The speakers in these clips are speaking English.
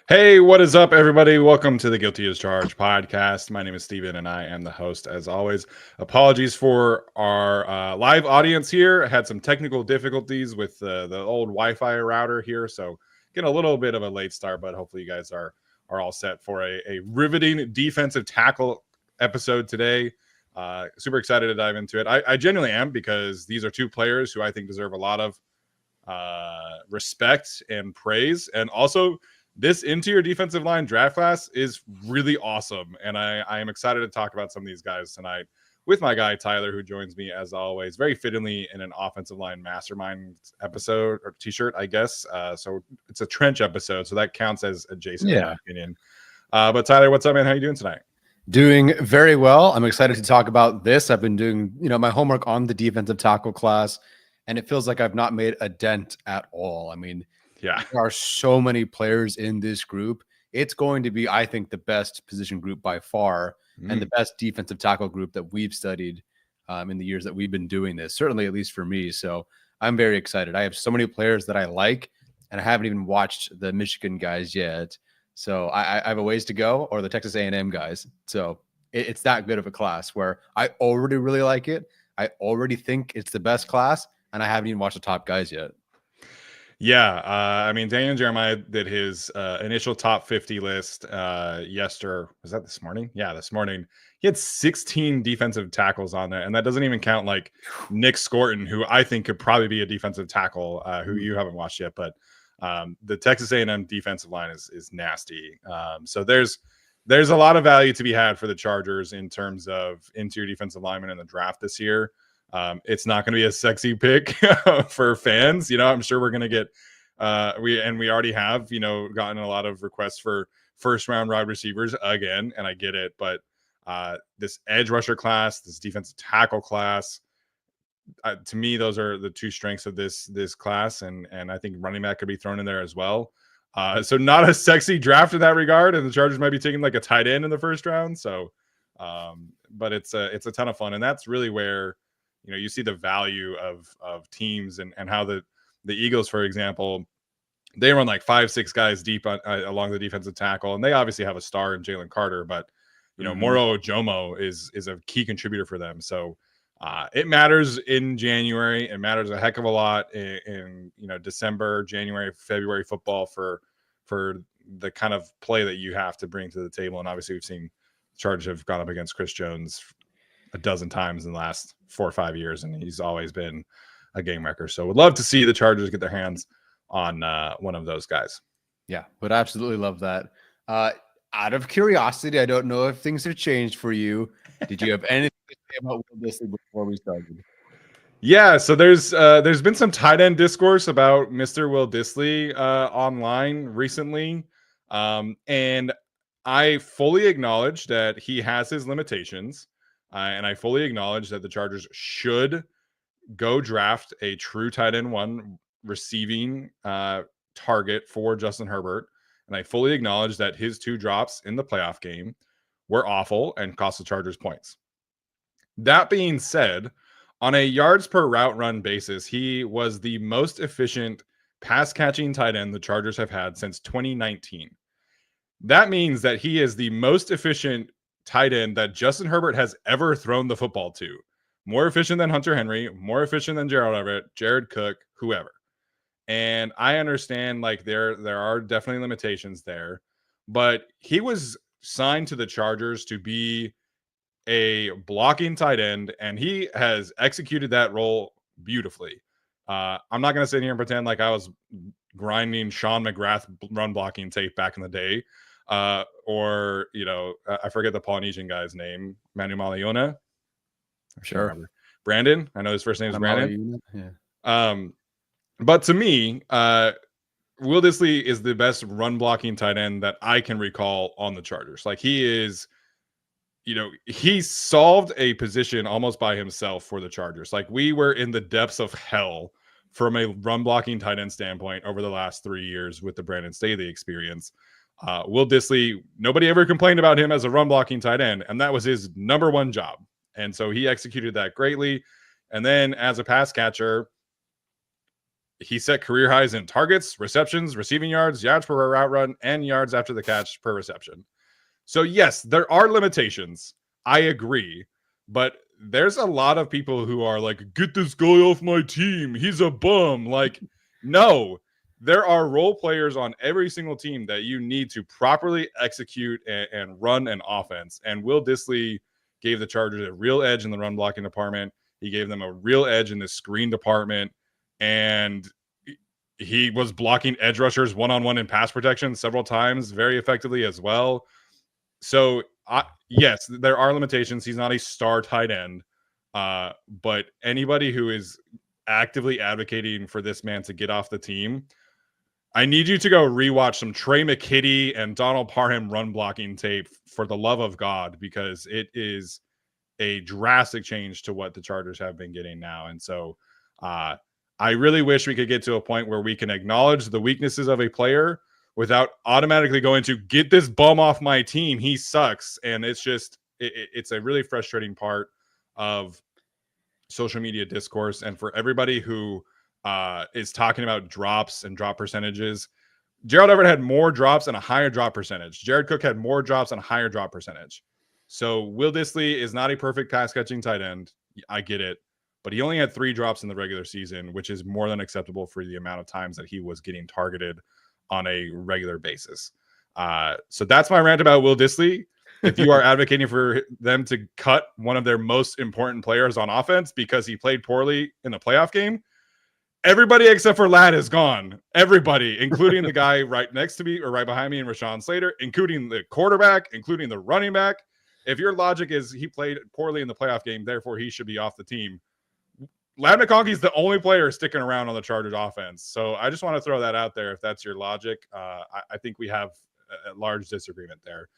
Hey, what is up, everybody? Welcome to the Guilty as Charged podcast. My name is Steven, and I am the host, as always. Apologies for our live audience here. I had some technical difficulties with the old Wi-Fi router here, so getting a little bit of a late start, but hopefully you guys are all set for a riveting defensive tackle episode today. Super excited to dive into it. I genuinely am, because these are two players who I think deserve a lot of respect and praise, and also this interior defensive line draft class is really awesome, and I am excited to talk about some of these guys tonight with my guy Tyler, who joins me as always, very fittingly in an offensive line mastermind episode or t-shirt, I guess. So it's a trench episode, so that counts as adjacent, in my opinion. But Tyler, what's up, man? How you doing tonight? Doing very well. I'm excited to talk about this. I've been doing, my homework on the defensive tackle class, and it feels like I've not made a dent at all. I mean, yeah, there are so many players in this group. It's going to be, I think, the best position group by far, and the best defensive tackle group that we've studied in the years that we've been doing this, certainly at least for me. So I'm very excited. I have so many players that I like, and I haven't even watched the Michigan guys yet. So I have a ways to go, or the Texas A&M guys. So it's that good of a class where I already really like it. I already think it's the best class, and I haven't even watched the top guys yet. Yeah, I mean, Daniel Jeremiah did his initial top 50 list yesterday. Was that this morning? Yeah, this morning. He had 16 defensive tackles on there, and that doesn't even count like Nick Scorton, who I think could probably be a defensive tackle, who you haven't watched yet. But the Texas A&M defensive line is nasty. So there's a lot of value to be had for the Chargers in terms of interior defensive linemen in the draft this year. It's not going to be a sexy pick for fans. I'm sure we're going to get we already have, gotten a lot of requests for first round wide receivers again, and I get it, but this edge rusher class, this defensive tackle class, to me, those are the two strengths of this class, and I think running back could be thrown in there as well. So not a sexy draft in that regard, and the Chargers might be taking like a tight end in the first round. So, but it's a ton of fun, and that's really where you see the value of teams and how the Eagles, for example, they run like 5-6 guys deep along the defensive tackle, and they obviously have a star in Jalen Carter, but Moro Ojomo is a key contributor for them. So it matters in January. It matters a heck of a lot in December, January, February football for the kind of play that you have to bring to the table. And obviously we've seen Chargers have gone up against Chris Jones a dozen times in the last 4 or 5 years, and he's always been a game wrecker. So would love to see the Chargers get their hands on one of those guys. Yeah, would absolutely love that. Out of curiosity, I don't know if things have changed for you. Did you have anything to say about Will Dissly before we started? Yeah, so there's been some tight end discourse about Mr. Will Dissly online recently, and I fully acknowledge that he has his limitations. And I fully acknowledge that the Chargers should go draft a true tight end one receiving target for Justin Herbert. And I fully acknowledge that his 2 drops in the playoff game were awful and cost the Chargers points. That being said, on a yards per route run basis, he was the most efficient pass catching tight end the Chargers have had since 2019. That means that he is the most efficient tight end that Justin Herbert has ever thrown the football to. More efficient than Hunter Henry, more efficient than Gerald Everett, Jared Cook, whoever. And I understand like there are definitely limitations there, but he was signed to the Chargers to be a blocking tight end, and he has executed that role beautifully. I'm not going to sit here and pretend like I was grinding Sean McGrath run blocking tape back in the day. Or, I forget the Polynesian guy's name, Manu Maliona. I can't remember. Brandon. I know his first name is Brandon. Yeah. But to me, Will Dissly is the best run blocking tight end that I can recall on the Chargers. Like he is, he solved a position almost by himself for the Chargers. Like we were in the depths of hell from a run blocking tight end standpoint over the last 3 years with the Brandon Staley experience. Will Dissly, nobody ever complained about him as a run blocking tight end, and that was his number one job. And so he executed that greatly. And then as a pass catcher, he set career highs in targets, receptions, receiving yards per route run, and yards after the catch per reception. So yes, there are limitations. I agree. But there's a lot of people who are like, get this guy off my team. He's a bum. Like, no, there are role players on every single team that you need to properly execute and run an offense. And Will Dissly gave the Chargers a real edge in the run blocking department. He gave them a real edge in the screen department. And he was blocking edge rushers one-on-one in pass protection several times very effectively as well. So, yes, there are limitations. He's not a star tight end. But anybody who is actively advocating for this man to get off the team, I need you to go rewatch some Trey McKitty and Donald Parham run blocking tape for the love of God, because it is a drastic change to what the Chargers have been getting now. And so I really wish we could get to a point where we can acknowledge the weaknesses of a player without automatically going to get this bum off my team. He sucks. And it's just, it's a really frustrating part of social media discourse. And for everybody who is talking about drops and drop percentages, Gerald Everett had more drops and a higher drop percentage. Jared Cook had more drops and a higher drop percentage. So Will Dissly is not a perfect pass catching tight end. I get it. But he only had 3 drops in the regular season, which is more than acceptable for the amount of times that he was getting targeted on a regular basis. So that's my rant about Will Dissly. If you are advocating for them to cut one of their most important players on offense because he played poorly in the playoff game, everybody except for Ladd is gone. Everybody, including the guy right next to me or right behind me and Rashawn Slater, including the quarterback, including the running back. If your logic is he played poorly in the playoff game, therefore he should be off the team, Ladd McConkey is the only player sticking around on the Chargers offense. So I just want to throw that out there. If that's your logic, I think we have a large disagreement there.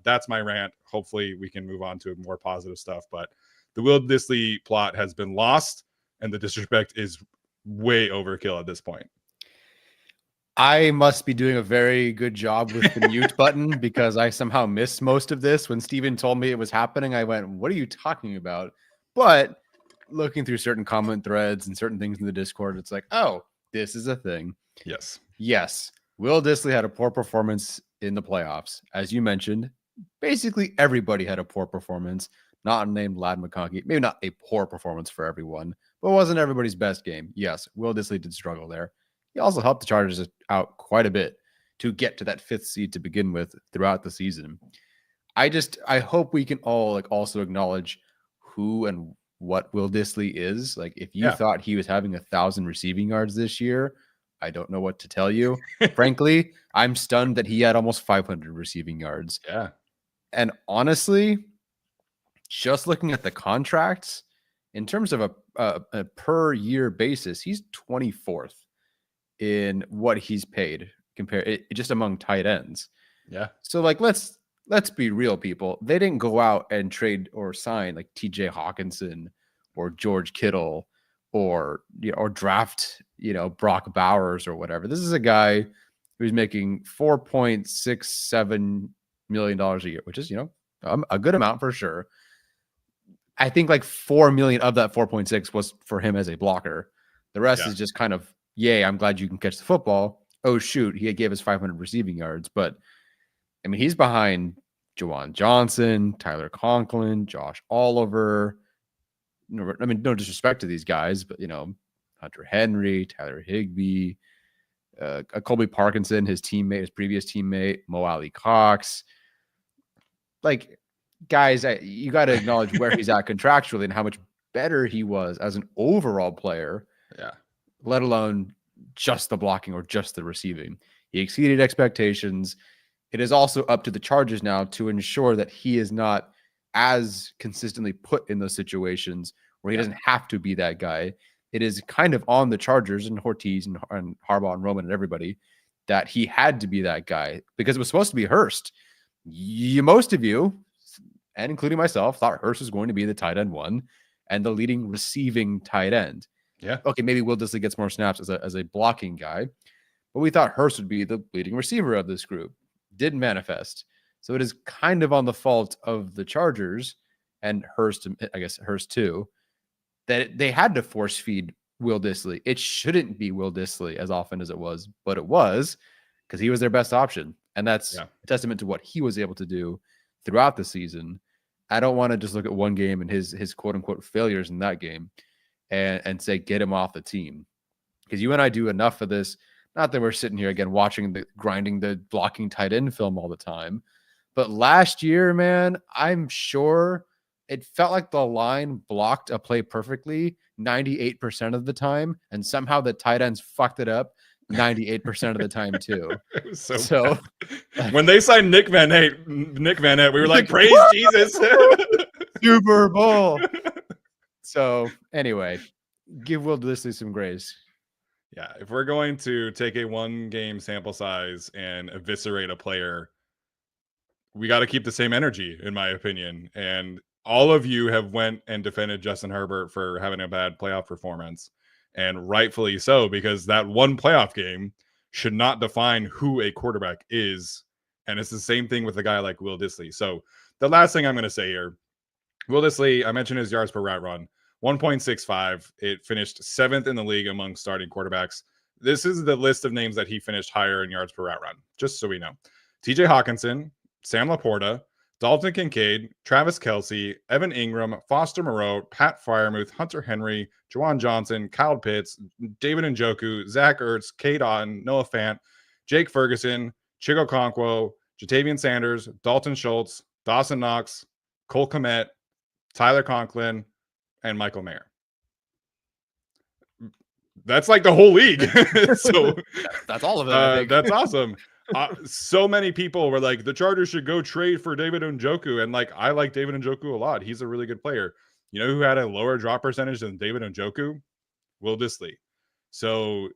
That's my rant. Hopefully we can move on to more positive stuff. But the Will Dissly plot has been lost, and the disrespect is way overkill at this point. I must be doing a very good job with the mute button, because I somehow missed most of this. When Steven told me it was happening, I went, what are you talking about? But looking through certain comment threads and certain things in the Discord, it's like, oh, this is a thing. Yes. Will Dissly had a poor performance in the playoffs. As you mentioned, basically everybody had a poor performance, not named Ladd McConkey. Maybe not a poor performance for everyone, but it wasn't everybody's best game. Yes, Will Dissly did struggle there. He also helped the Chargers out quite a bit to get to that 5th seed to begin with throughout the season. I hope we can all also acknowledge who and what Will Dissly is. Like, if you thought he was having 1,000 receiving yards this year, I don't know what to tell you. Frankly, I'm stunned that he had almost 500 receiving yards. Yeah. And honestly, just looking at the contracts, in terms of a per year basis, he's 24th in what he's paid compared just among tight ends. Yeah. So let's be real, people. They didn't go out and trade or sign like TJ Hawkinson or George Kittle or draft, Brock Bowers or whatever. This is a guy who's making $4.67 million a year, which is, a good amount for sure. I think like 4 million of that 4.6 was for him as a blocker. The rest is just kind of, yay, I'm glad you can catch the football. Oh, shoot, he gave us 500 receiving yards. But, I mean, he's behind Juwan Johnson, Tyler Conklin, Josh Oliver. I mean, no disrespect to these guys, but, Hunter Henry, Tyler Higbee, Colby Parkinson, his previous teammate, Mo Alley Cox. Like, guys, you got to acknowledge where he's at contractually and how much better he was as an overall player. Yeah. Let alone just the blocking or just the receiving. He exceeded expectations. It is also up to the Chargers now to ensure that he is not as consistently put in those situations where he doesn't have to be that guy. It is kind of on the Chargers and Ortiz and Harbaugh and Roman and everybody that he had to be that guy because it was supposed to be Hurst. Most of you, and including myself, thought Hurst was going to be the tight end one and the leading receiving tight end. Yeah. Okay, maybe Will Dissly gets more snaps as a blocking guy, but we thought Hurst would be the leading receiver of this group. Didn't manifest. So it is kind of on the fault of the Chargers and Hurst, I guess Hurst too, that they had to force feed Will Dissly. It shouldn't be Will Dissly as often as it was, but it was because he was their best option. And that's a testament to what he was able to do throughout the season. I don't want to just look at one game and his quote unquote failures in that game and say, get him off the team. Because you and I do enough of this. Not that we're sitting here again watching grinding the blocking tight end film all the time. But last year, man, I'm sure it felt like the line blocked a play perfectly 98% of the time. And somehow the tight ends fucked it up 98% of the time too. So when they signed Nick Van Nett, we were like, praise Jesus. Super Bowl. So anyway, give Will Dissly some grace. Yeah, if we're going to take a 1-game sample size and eviscerate a player, we got to keep the same energy, in my opinion. And all of you have went and defended Justin Herbert for having a bad playoff performance, and rightfully so, because that one playoff game should not define who a quarterback is. And it's the same thing with a guy like Will Dissly. So the last thing I'm going to say here, Will Dissly, I mentioned his yards per route run, 1.65. It finished 7th in the league among starting quarterbacks. This is the list of names that he finished higher in yards per route run, just so we know. TJ Hawkinson, Sam Laporta, Dalton Kincaid, Travis Kelce, Evan Ingram, Foster Moreau, Pat Freiermuth, Hunter Henry, Juwan Johnson, Kyle Pitts, David Njoku, Zach Ertz, Cade Otton, Noah Fant, Jake Ferguson, Chigo Okonkwo, Jatavian Sanders, Dalton Schultz, Dawson Knox, Cole Kmet, Tyler Conklin, and Michael Mayer. That's like the whole league. So that's all of it. That's awesome. So many people were like, the Chargers should go trade for David Njoku. And like, I like David Njoku a lot. He's a really good player. You know who had a lower drop percentage than David Njoku? Will Dissly. So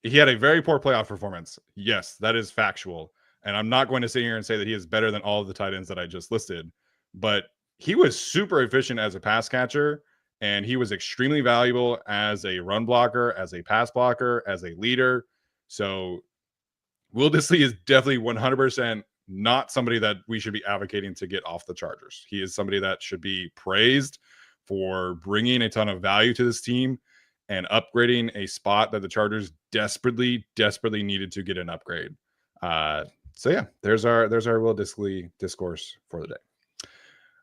he had a very poor playoff performance. Yes, that is factual. And I'm not going to sit here and say that he is better than all of the tight ends that I just listed. But he was super efficient as a pass catcher. And he was extremely valuable as a run blocker, as a pass blocker, as a leader. So Will Dissly is definitely 100% not somebody that we should be advocating to get off the Chargers. He is somebody that should be praised for bringing a ton of value to this team and upgrading a spot that the Chargers desperately needed to get an upgrade. So yeah, there's our Will Dissly discourse for the day.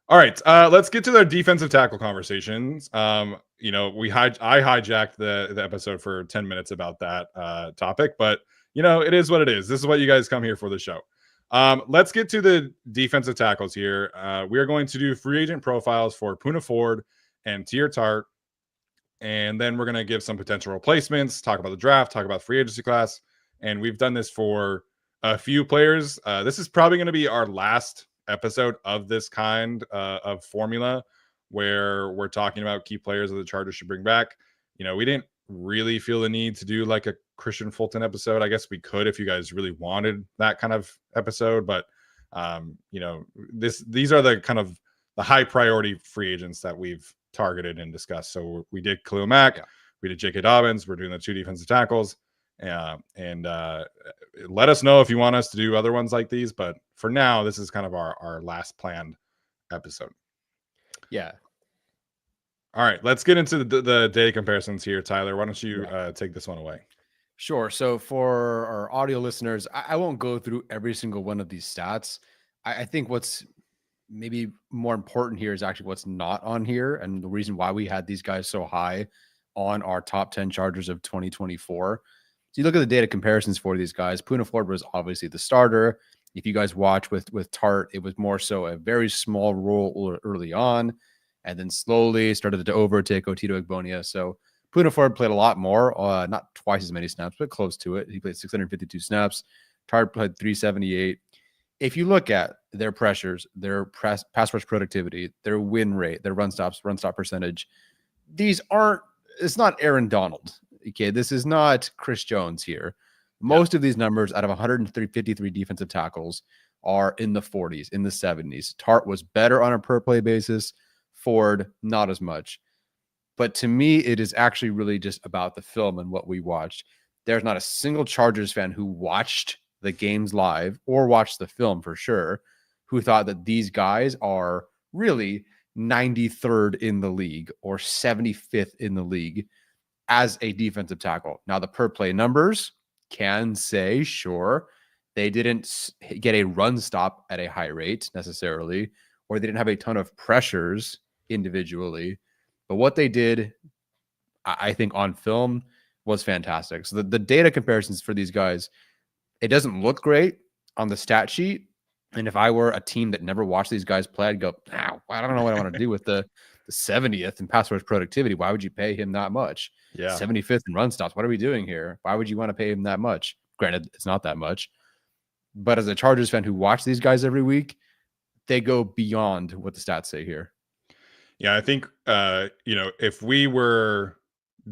All right, let's get to the defensive tackle conversations. You know, I hijacked the episode for 10 minutes about that topic, but you know, it is what it is. This is what you guys come here for the show. Let's get to the defensive tackles here. We are going to do free agent profiles for Poona Ford and Teair Tart, and then we're going to give some potential replacements, talk about the draft, talk about free agency class, and we've done this for a few players. This is probably going to be our last episode of this kind of formula where we're talking about key players that the Chargers should bring back. You know, we didn't really feel the need to do like a Christian Fulton episode. I guess we could if you guys really wanted that kind of episode, but you know, these are the kind of the high priority free agents that we've targeted and discussed. So we did Khalil Mack, we did J.K. Dobbins, we're doing the 2 defensive tackles, and let us know if you want us to do other ones like these, but for now, this is kind of our last planned episode. Yeah. All right, let's get into the data comparisons here. Tyler, why don't you take this one away? Sure. So for our audio listeners, I won't go through every single one of these stats. I think what's maybe more important here is actually what's not on here and the reason why we had these guys so high on our top 10 Chargers of 2024. So you look at the data comparisons for these guys. Poona Ford was obviously the starter. If you guys watch with Tart, it was more so a very small role early on, and then slowly started to overtake Otito Egbonia. So Poona Ford played a lot more, not twice as many snaps, but close to it. He played 652 snaps. Tart played 378. If you look at their pressures, their pass rush productivity, their win rate, their run stop percentage, these aren't, it's not Aaron Donald. Okay. This is not Chris Jones here. Most of these numbers out of 153 defensive tackles are in the 40s, in the 70s. Tart was better on a per play basis. Ford, not as much. But to me, it is actually really just about the film and what we watched. There's not a single Chargers fan who watched the games live or watched the film for sure who thought that these guys are really 93rd in the league or 75th in the league as a defensive tackle. Now, the per play numbers can say, sure, they didn't get a run stop at a high rate necessarily, or they didn't have a ton of pressures individually. But what they did, I think, on film was fantastic. So the data comparisons for these guys, it doesn't look great on the stat sheet. And if I were a team that never watched these guys play, I'd go, I don't know what I want to do with the 70th in pass rush productivity. Why would you pay him that much? Yeah. 75th in run stops. What are we doing here? Why would you want to pay him that much? Granted, it's not that much. But as a Chargers fan who watch these guys every week, they go beyond what the stats say here. Yeah, I think, if we were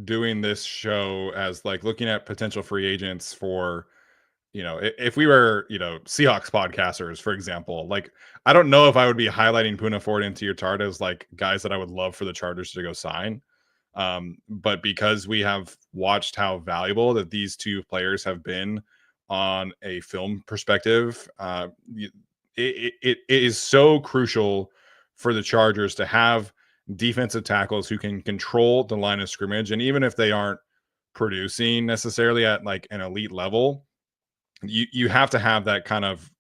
doing this show as like looking at potential free agents for, if we were, Seahawks podcasters, for example, like, I don't know if I would be highlighting Poona Ford and Teair Tart as like guys that I would love for the Chargers to go sign. But because we have watched how valuable that these two players have been on a film perspective, it is so crucial for the Chargers to have defensive tackles who can control the line of scrimmage. And even if they aren't producing necessarily at like an elite level, you have to have that kind of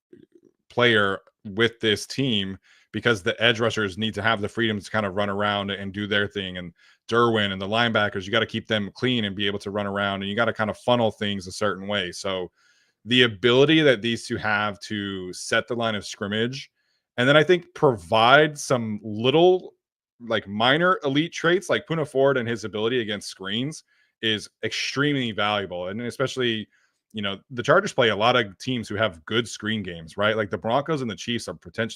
player with this team, because the edge rushers need to have the freedom to kind of run around and do their thing. And Derwin and the linebackers, you got to keep them clean and be able to run around, and you got to kind of funnel things a certain way. So the ability that these two have to set the line of scrimmage, and then I think provide some little like minor elite traits like Poona Ford and his ability against screens is extremely valuable. And especially, the Chargers play a lot of teams who have good screen games, right? Like the Broncos and the Chiefs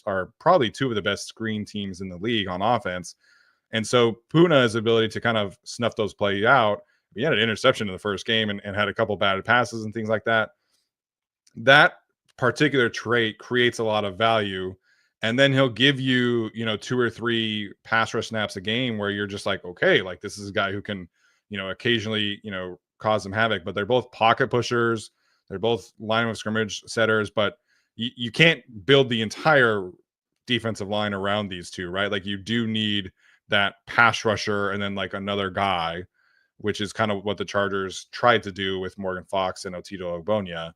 are probably two of the best screen teams in the league on offense. And so Poona's ability to kind of snuff those plays out. He had an interception in the first game and had a couple bad passes and things like that. That particular trait creates a lot of value. And then he'll give you, 2 or 3 pass rush snaps a game where you're just like, okay, like this is a guy who can, occasionally, cause some havoc. But they're both pocket pushers. They're both line of scrimmage setters. But you can't build the entire defensive line around these two, right? Like you do need that pass rusher and then like another guy, which is kind of what the Chargers tried to do with Morgan Fox and Otito Ogbonia.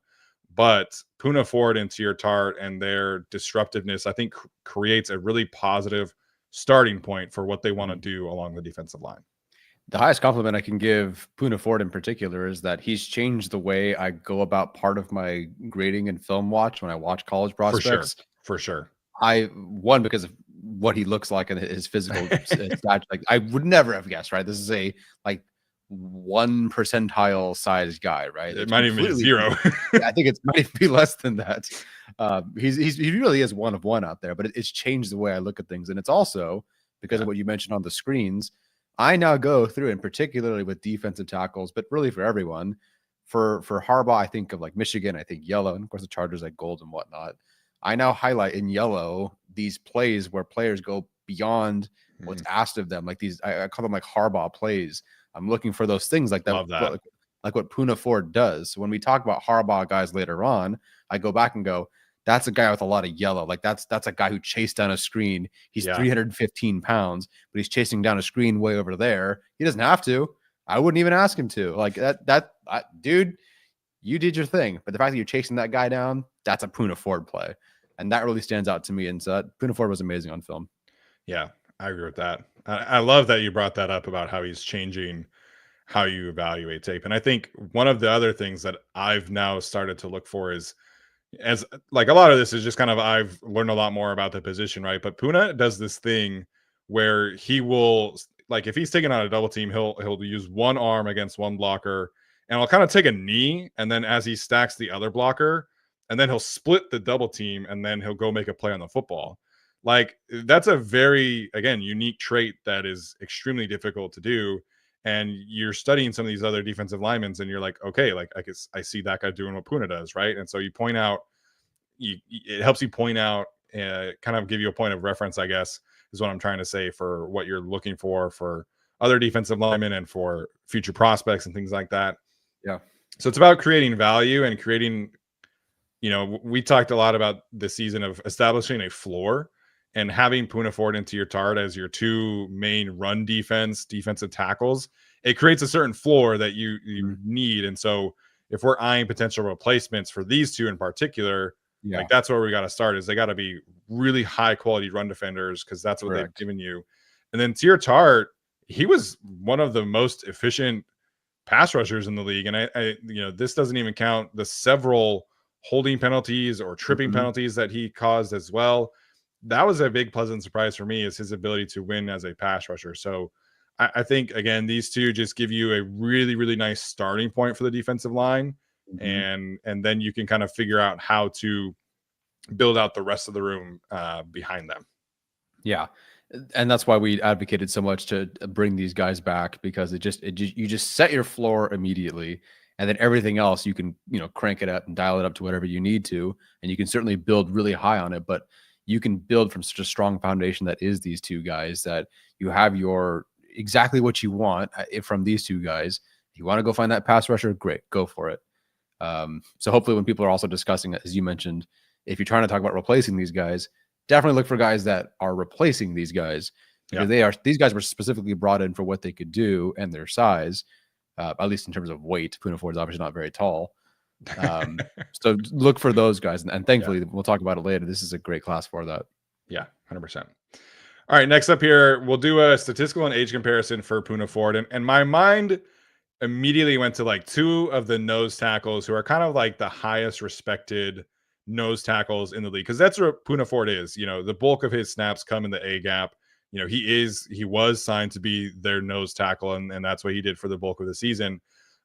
But Poona Ford and Teair Tart and their disruptiveness, I think, creates a really positive starting point for what they want to do along the defensive line. The highest compliment I can give Poona Ford in particular is that he's changed the way I go about part of my grading and film watch when I watch college prospects. For sure. One, because of what he looks like and his physical stats. Like I would never have guessed, right? This is a like 1 percentile size guy, right? It might even be 0. I think it might be less than that. He really is one of one out there, but it's changed the way I look at things. And it's also because of what you mentioned on the screens. I now go through, and particularly with defensive tackles, but really for everyone, for Harbaugh, I think of like Michigan, I think yellow, and of course the Chargers like gold and whatnot. I now highlight in yellow these plays where players go beyond what's asked of them. Like these, I call them like Harbaugh plays. I'm looking for those things like that. Love that. Like what Poona Ford does. So when we talk about Harbaugh guys later on, I go back and go, that's a guy with a lot of yellow. Like that's a guy who chased down a screen. He's 315 pounds, but he's chasing down a screen way over there. He doesn't have to. I wouldn't even ask him to. Like dude, you did your thing. But the fact that you're chasing that guy down, that's a Poona Ford play. And that really stands out to me. And so Poona Ford was amazing on film. Yeah, I agree with that. I love that you brought that up about how he's changing how you evaluate tape. And I think one of the other things that I've now started to look for is, as like a lot of this is just kind of, I've learned a lot more about the position, right? But Poona does this thing where he will like if he's taking on a double team, he'll use one arm against one blocker, and I'll kind of take a knee, and then as he stacks the other blocker, and then he'll split the double team, and then he'll go make a play on the football. Like that's a very, again, unique trait that is extremely difficult to do. And you're studying some of these other defensive linemen, and you're like, okay, like I see that guy doing what Poona does, right? And so you point out, it helps you point out, kind of give you a point of reference, I guess, is what I'm trying to say for what you're looking for other defensive linemen and for future prospects and things like that. Yeah. So it's about creating value and creating, we talked a lot about the season of establishing a floor and having Poona Ford and Teair Tart as your two main run defensive tackles. It creates a certain floor that you need. And so if we're eyeing potential replacements for these two in particular, like that's where we got to start, is they got to be really high quality run defenders, because that's what they've given you. And then Teair Tart, he was one of the most efficient pass rushers in the league. And I this doesn't even count the several holding penalties or tripping penalties that he caused as well. That was a big pleasant surprise for me, is his ability to win as a pass rusher. So I think, again, these two just give you a really, really nice starting point for the defensive line. And then you can kind of figure out how to build out the rest of the room behind them. Yeah. And that's why we advocated so much to bring these guys back, because you just set your floor immediately, and then everything else you can, crank it up and dial it up to whatever you need to. And you can certainly build really high on it, but you can build from such a strong foundation that is these two guys, that you have exactly what you want from these two guys. You want to go find that pass rusher? Great, go for it. So hopefully when people are also discussing, as you mentioned, if you're trying to talk about replacing these guys, definitely look for guys that are replacing these guys, because these guys were specifically brought in for what they could do and their size, at least in terms of weight. Poona Ford is obviously not very tall. So look for those guys. And thankfully, we'll talk about it later, this is a great class for that. Yeah, 100%. All right, next up here, we'll do a statistical and age comparison for Poona Ford. And my mind immediately went to like two of the nose tackles who are kind of like the highest respected nose tackles in the league, because that's what Poona Ford is. The bulk of his snaps come in the A gap. He was signed to be their nose tackle, and that's what he did for the bulk of the season.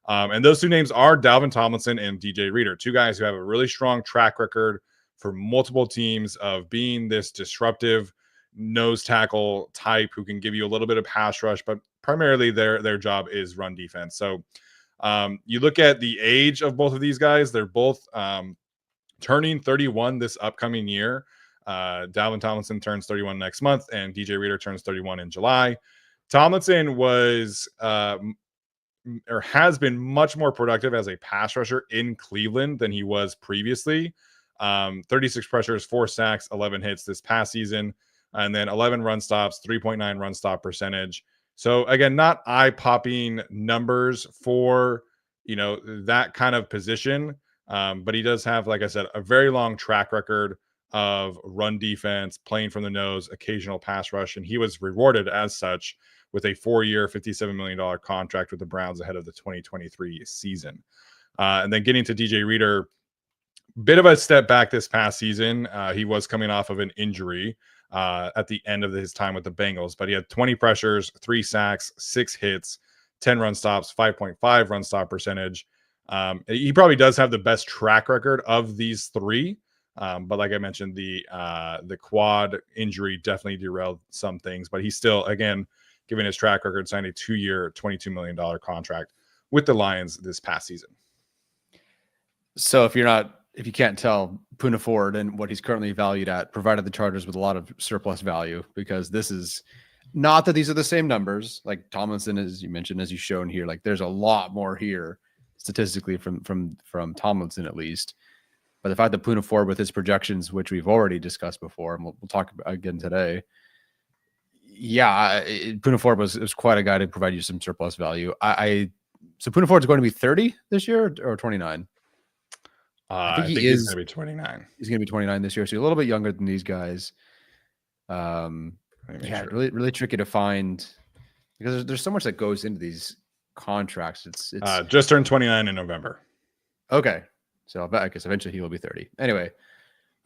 And those two names are Dalvin Tomlinson and DJ Reader, two guys who have a really strong track record for multiple teams of being this disruptive nose tackle type who can give you a little bit of pass rush, but primarily their job is run defense. So you look at the age of both of these guys, they're both turning 31 this upcoming year. Dalvin Tomlinson turns 31 next month, and DJ Reader turns 31 in July. Tomlinson was or has been much more productive as a pass rusher in Cleveland than he was previously. 36 pressures, 4 sacks, 11 hits this past season, and then 11 run stops, 3.9 run stop percentage. So again, not eye-popping numbers for that kind of position, but he does have, like I said, a very long track record of run defense, playing from the nose, occasional pass rush, and he was rewarded as such with a 4-year, $57 million contract with the Browns ahead of the 2023 season. And then getting to DJ Reader, bit of a step back this past season. He was coming off of an injury at the end of his time with the Bengals, but he had 20 pressures, 3 sacks, 6 hits, 10 run stops, 5.5 run stop percentage. He probably does have the best track record of these three. But like I mentioned, the quad injury definitely derailed some things, but he's still, again, given his track record, signed a 2-year, $22 million contract with the Lions this past season. So if you can't tell, Poona Ford and what he's currently valued at provided the Chargers with a lot of surplus value, because this is not that these are the same numbers. Like Tomlinson, as you mentioned, as you've shown here, like there's a lot more here statistically from Tomlinson at least. But the fact that Poona Ford, with his projections, which we've already discussed before, and we'll talk about again today, Poona Ford was quite a guy to provide you some surplus value. So Poona Ford's going to be 30 this year or 29? I think he's going to be 29. He's going to be 29 this year, so he's a little bit younger than these guys. Sure. really tricky to find, because there's so much that goes into these contracts. It's just turned 29 in November. Okay. So I guess eventually he will be 30. Anyway,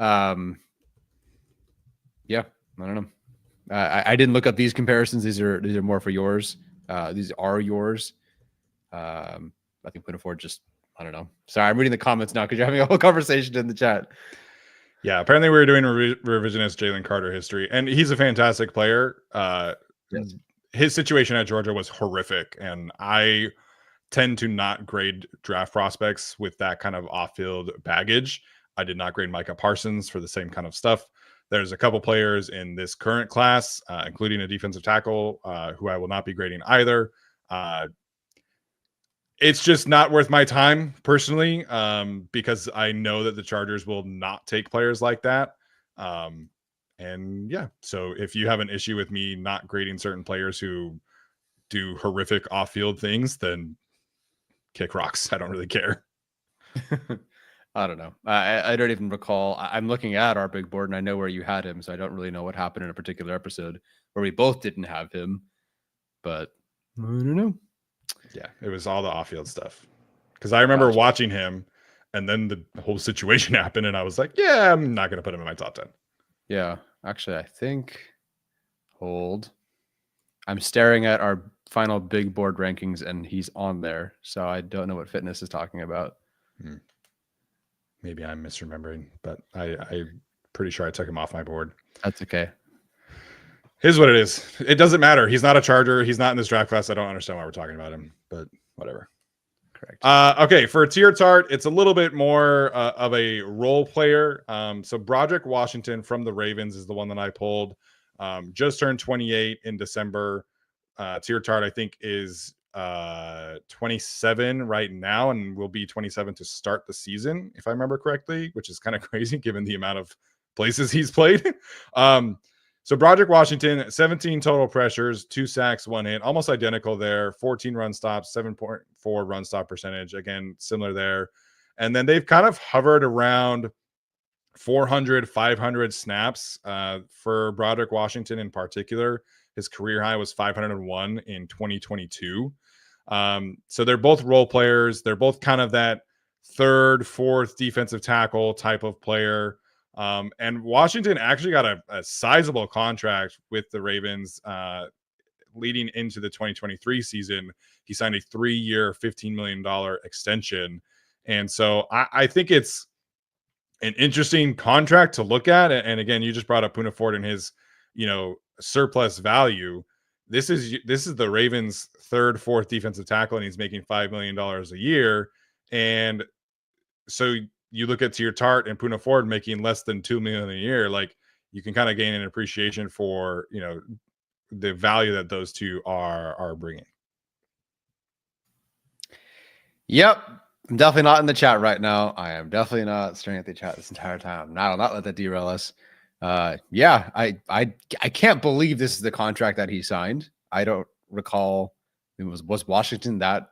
I don't know. I didn't look up these comparisons. These are more for yours. These are yours. I think Poona Ford just, I don't know. Sorry, I'm reading the comments now because you're having a whole conversation in the chat. Yeah, apparently we were doing revisionist Jalen Carter history, and he's a fantastic player. Yes. His situation at Georgia was horrific, and I tend to not grade draft prospects with that kind of off-field baggage. I did not grade Micah Parsons for the same kind of stuff. There's a couple players in this current class, including a defensive tackle, who I will not be grading either. It's just not worth my time personally, because I know that the Chargers will not take players like that. And yeah, so if you have an issue with me not grading certain players who do horrific off-field things, then kick rocks. I don't really care. I don't know. I don't even recall. I'm looking at our big board and I know where you had him, so I don't really know what happened in a particular episode where we both didn't have him. But I don't know. Yeah, it was all the off-field stuff. Because I remember watching him, and then the whole situation happened, and I was like, yeah, I'm not going to put him in my top 10. Yeah, actually, I think. Hold. I'm staring at our final big board rankings, and he's on there. So I don't know what fitness is talking about. Maybe I'm misremembering, but I'm pretty sure I took him off my board. That's okay. Here's what it is. It doesn't matter. He's not a Charger. He's not in this draft class. I don't understand why we're talking about him, but whatever. Correct. Okay, for Teair Tart, it's a little bit more of a role player. So Broderick Washington from the Ravens is the one that I pulled. Just turned 28 in December. Teair Tart, I think, is 27 right now and will be 27 to start the season, if I remember correctly, which is kind of crazy given the amount of places he's played. So Broderick Washington, 17 total pressures, 2 sacks, 1 hit, almost identical there, 14 run stops, 7.4 run stop percentage. Again, similar there. And then they've kind of hovered around 400, 500 snaps for Broderick Washington in particular. His career high was 501 in 2022. So they're both role players. They're both kind of that third, fourth defensive tackle type of player. And Washington actually got a sizable contract with the Ravens leading into the 2023 season. He signed a 3-year, $15 million extension. And so I think it's an interesting contract to look at. And again, you just brought up Poona Ford and his, surplus value. This is the Ravens' third, fourth defensive tackle, and he's making $5 million a year. And so you look at Teair Tart and Poona Ford making less than $2 million a year, like you can kind of gain an appreciation for, the value that those two are bringing. Yep. I'm definitely not in the chat right now. I am definitely not staring at the chat this entire time. I'll not let that derail us. Yeah, I can't believe this is the contract that he signed. I don't recall. Was Washington that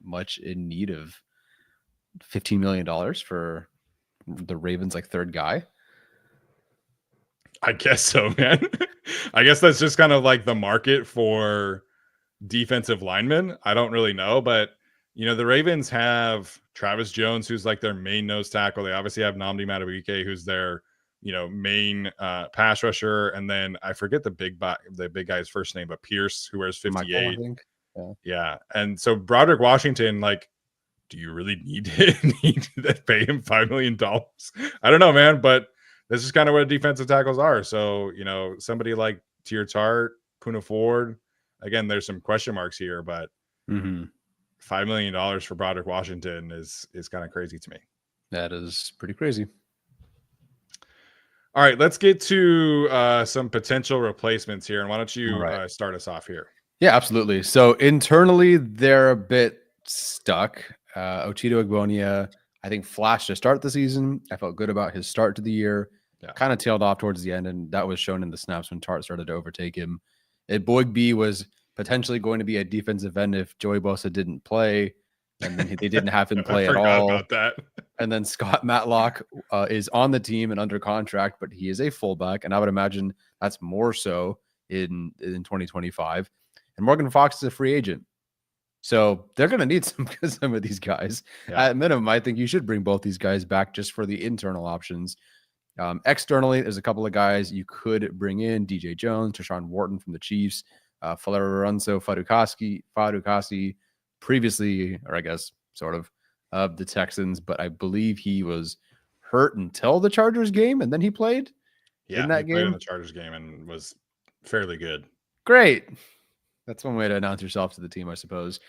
much in need of $15 million for the Ravens, like third guy? I guess so, man. I guess that's just kind of like the market for defensive linemen. I don't really know, but the Ravens have Travis Jones, who's like their main nose tackle. They obviously have Nnamdi Madubuike, who's their main pass rusher, and then I forget the big guy's first name, but Pierce, who wears 58. Michael, I think. Yeah, and so Broderick Washington, like, do you really need to pay him $5 million? I don't know, man, but this is kind of what defensive tackles are. So somebody like Teair Tart, Poona Ford, again, there's some question marks here, but $5 million for Broderick Washington is kind of crazy to me. That is pretty crazy. All right, let's get to some potential replacements here. And why don't you start us off here? Yeah, absolutely. So internally, they're a bit stuck. Ochito Egbonia, I think, flashed to start the season. I felt good about his start to the year. Yeah. Kind of tailed off towards the end, and that was shown in the snaps when Tart started to overtake him. Boygby was potentially going to be a defensive end if Joey Bosa didn't play, and then they didn't have him play at all. I forgot about that. And then Scott Matlock is on the team and under contract, but he is a fullback, and I would imagine that's more so in 2025. And Morgan Fox is a free agent. So they're going to need some of these guys. Yeah. At minimum, I think you should bring both these guys back just for the internal options. Externally, there's a couple of guys you could bring in: DJ Jones, Tershawn Wharton from the Chiefs, Lorenzo Fatukasi, previously, or I guess sort of the Texans, but I believe he was hurt until the Chargers game, and then he played in that he played in game. the Chargers game and was fairly good. Great. That's one way to announce yourself to the team, I suppose.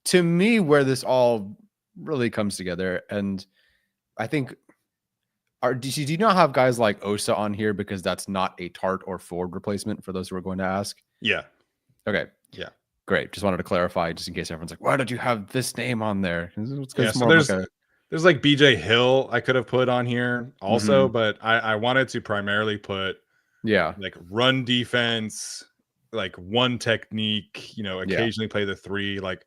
To me, where this all really comes together, and I think, do you not have guys like Osa on here because that's not a Tart or Ford replacement for those who are going to ask? Yeah. Okay. Yeah. Great. Just wanted to clarify, just in case everyone's like, why did you have this name on there? So there's like BJ Hill I could have put on here also, but I wanted to primarily put like run defense, like one technique, occasionally play the three, like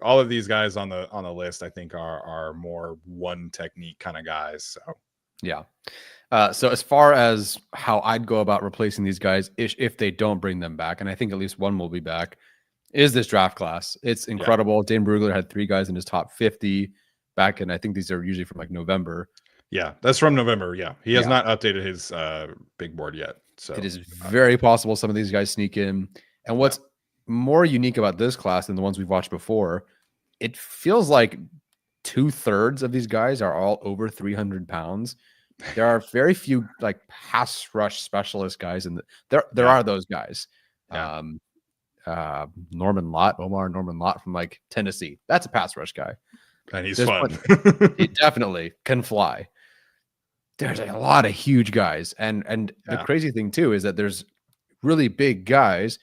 all of these guys on the list I think are more one technique kind of guys. So yeah. So as far as how I'd go about replacing these guys if they don't bring them back, and I think at least one will be back, is this draft class. It's incredible. Dan Brugler had 3 guys in his top 50 back, and I think these are usually from like November. Yeah, that's from November. Yeah, he has not updated his big board yet. So it is very possible some of these guys sneak in. And what's more unique about this class than the ones we've watched before, it feels like 2/3 of these guys are all over 300 pounds. There are very few like pass rush specialist guys, and there are those guys. Yeah. Norman Lott from like Tennessee. That's a pass rush guy. And he's fun. He definitely can fly. There's a lot of huge guys. And the crazy thing too is that there's really big guys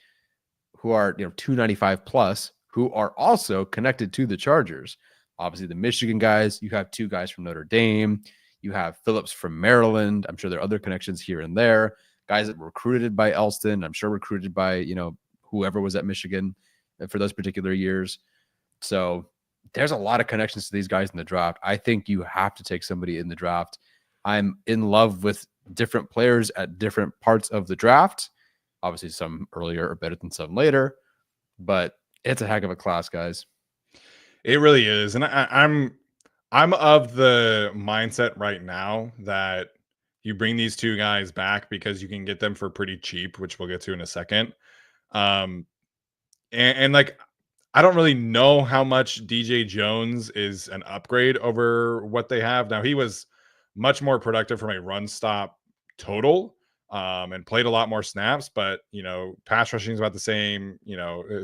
who are 295 plus who are also connected to the Chargers. Obviously the Michigan guys, you have 2 guys from Notre Dame. You have Phillips from Maryland. I'm sure there are other connections here and there. Guys that were recruited by Elston. I'm sure recruited by, whoever was at Michigan for those particular years. So there's a lot of connections to these guys in the draft. I think you have to take somebody in the draft. I'm in love with different players at different parts of the draft. Obviously, some earlier are better than some later, but it's a heck of a class, guys. It really is. And I'm of the mindset right now that you bring these 2 guys back because you can get them for pretty cheap, which we'll get to in a second. And like, I don't really know how much DJ Jones is an upgrade over what they have. Now, he was much more productive from a run stop total, and played a lot more snaps, but pass rushing is about the same,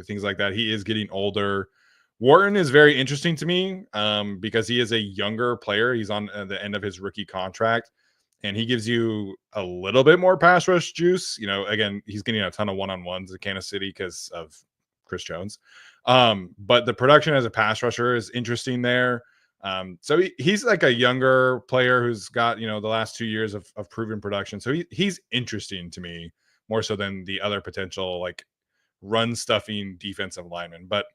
things like that. He is getting older. Wharton is very interesting to me, because he is a younger player. He's on the end of his rookie contract, and he gives you a little bit more pass rush juice. Again, he's getting a ton of one-on-ones in Kansas City because of Chris Jones. But the production as a pass rusher is interesting there. So he's like a younger player who's got, the last 2 years of proven production. So he's interesting to me more so than the other potential like run stuffing defensive lineman. But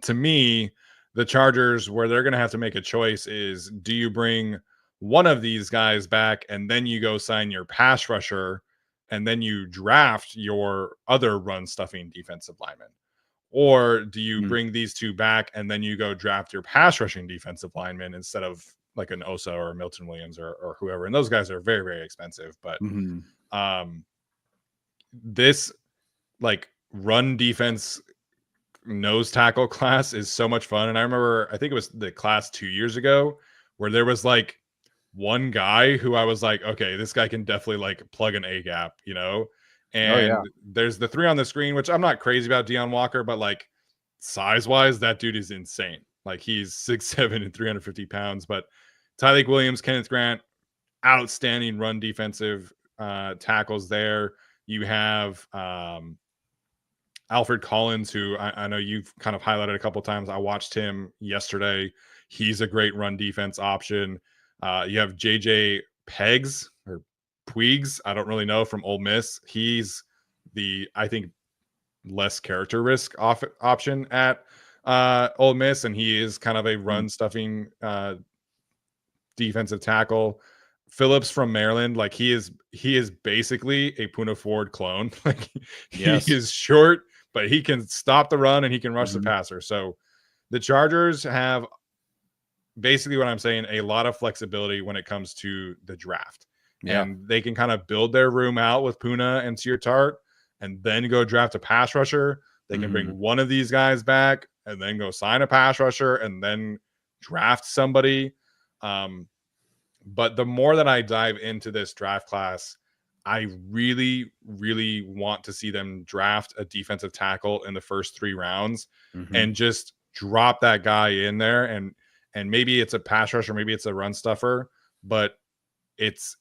to me, the Chargers, where they're going to have to make a choice is, do you bring one of these guys back and then you go sign your pass rusher and then you draft your other run stuffing defensive lineman? Or do you bring these 2 back and then you go draft your pass rushing defensive lineman instead of like an Osa or Milton Williams or whoever? And those guys are very, very expensive. But this like run defense nose tackle class is so much fun. And I remember, I think it was the class 2 years ago where there was like one guy who I was like, okay, this guy can definitely like plug an A gap, And there's the 3 on the screen, which I'm not crazy about Deion Walker, but like size-wise, that dude is insane. Like he's 6'7" and 350 pounds. But Tyleik Williams, Kenneth Grant, outstanding run defensive tackles there. You have Alfred Collins, who I know you've kind of highlighted a couple of times. I watched him yesterday. He's a great run defense option. You have JJ Pegs or Puigs, I don't really know, from Ole Miss. He's the, I think, less character risk option at Ole Miss, and he is kind of a run stuffing defensive tackle. Phillips from Maryland, like he is basically a Poona Ford clone. Like he is short, but he can stop the run and he can rush the passer. So the Chargers have basically what I'm saying, a lot of flexibility when it comes to the draft. Yeah. And they can kind of build their room out with Poona and Teair Tart and then go draft a pass rusher. They can bring one of these guys back and then go sign a pass rusher and then draft somebody. But the more that I dive into this draft class, I really, really want to see them draft a defensive tackle in the first 3 rounds and just drop that guy in there. And maybe it's a pass rusher, maybe it's a run stuffer, but it's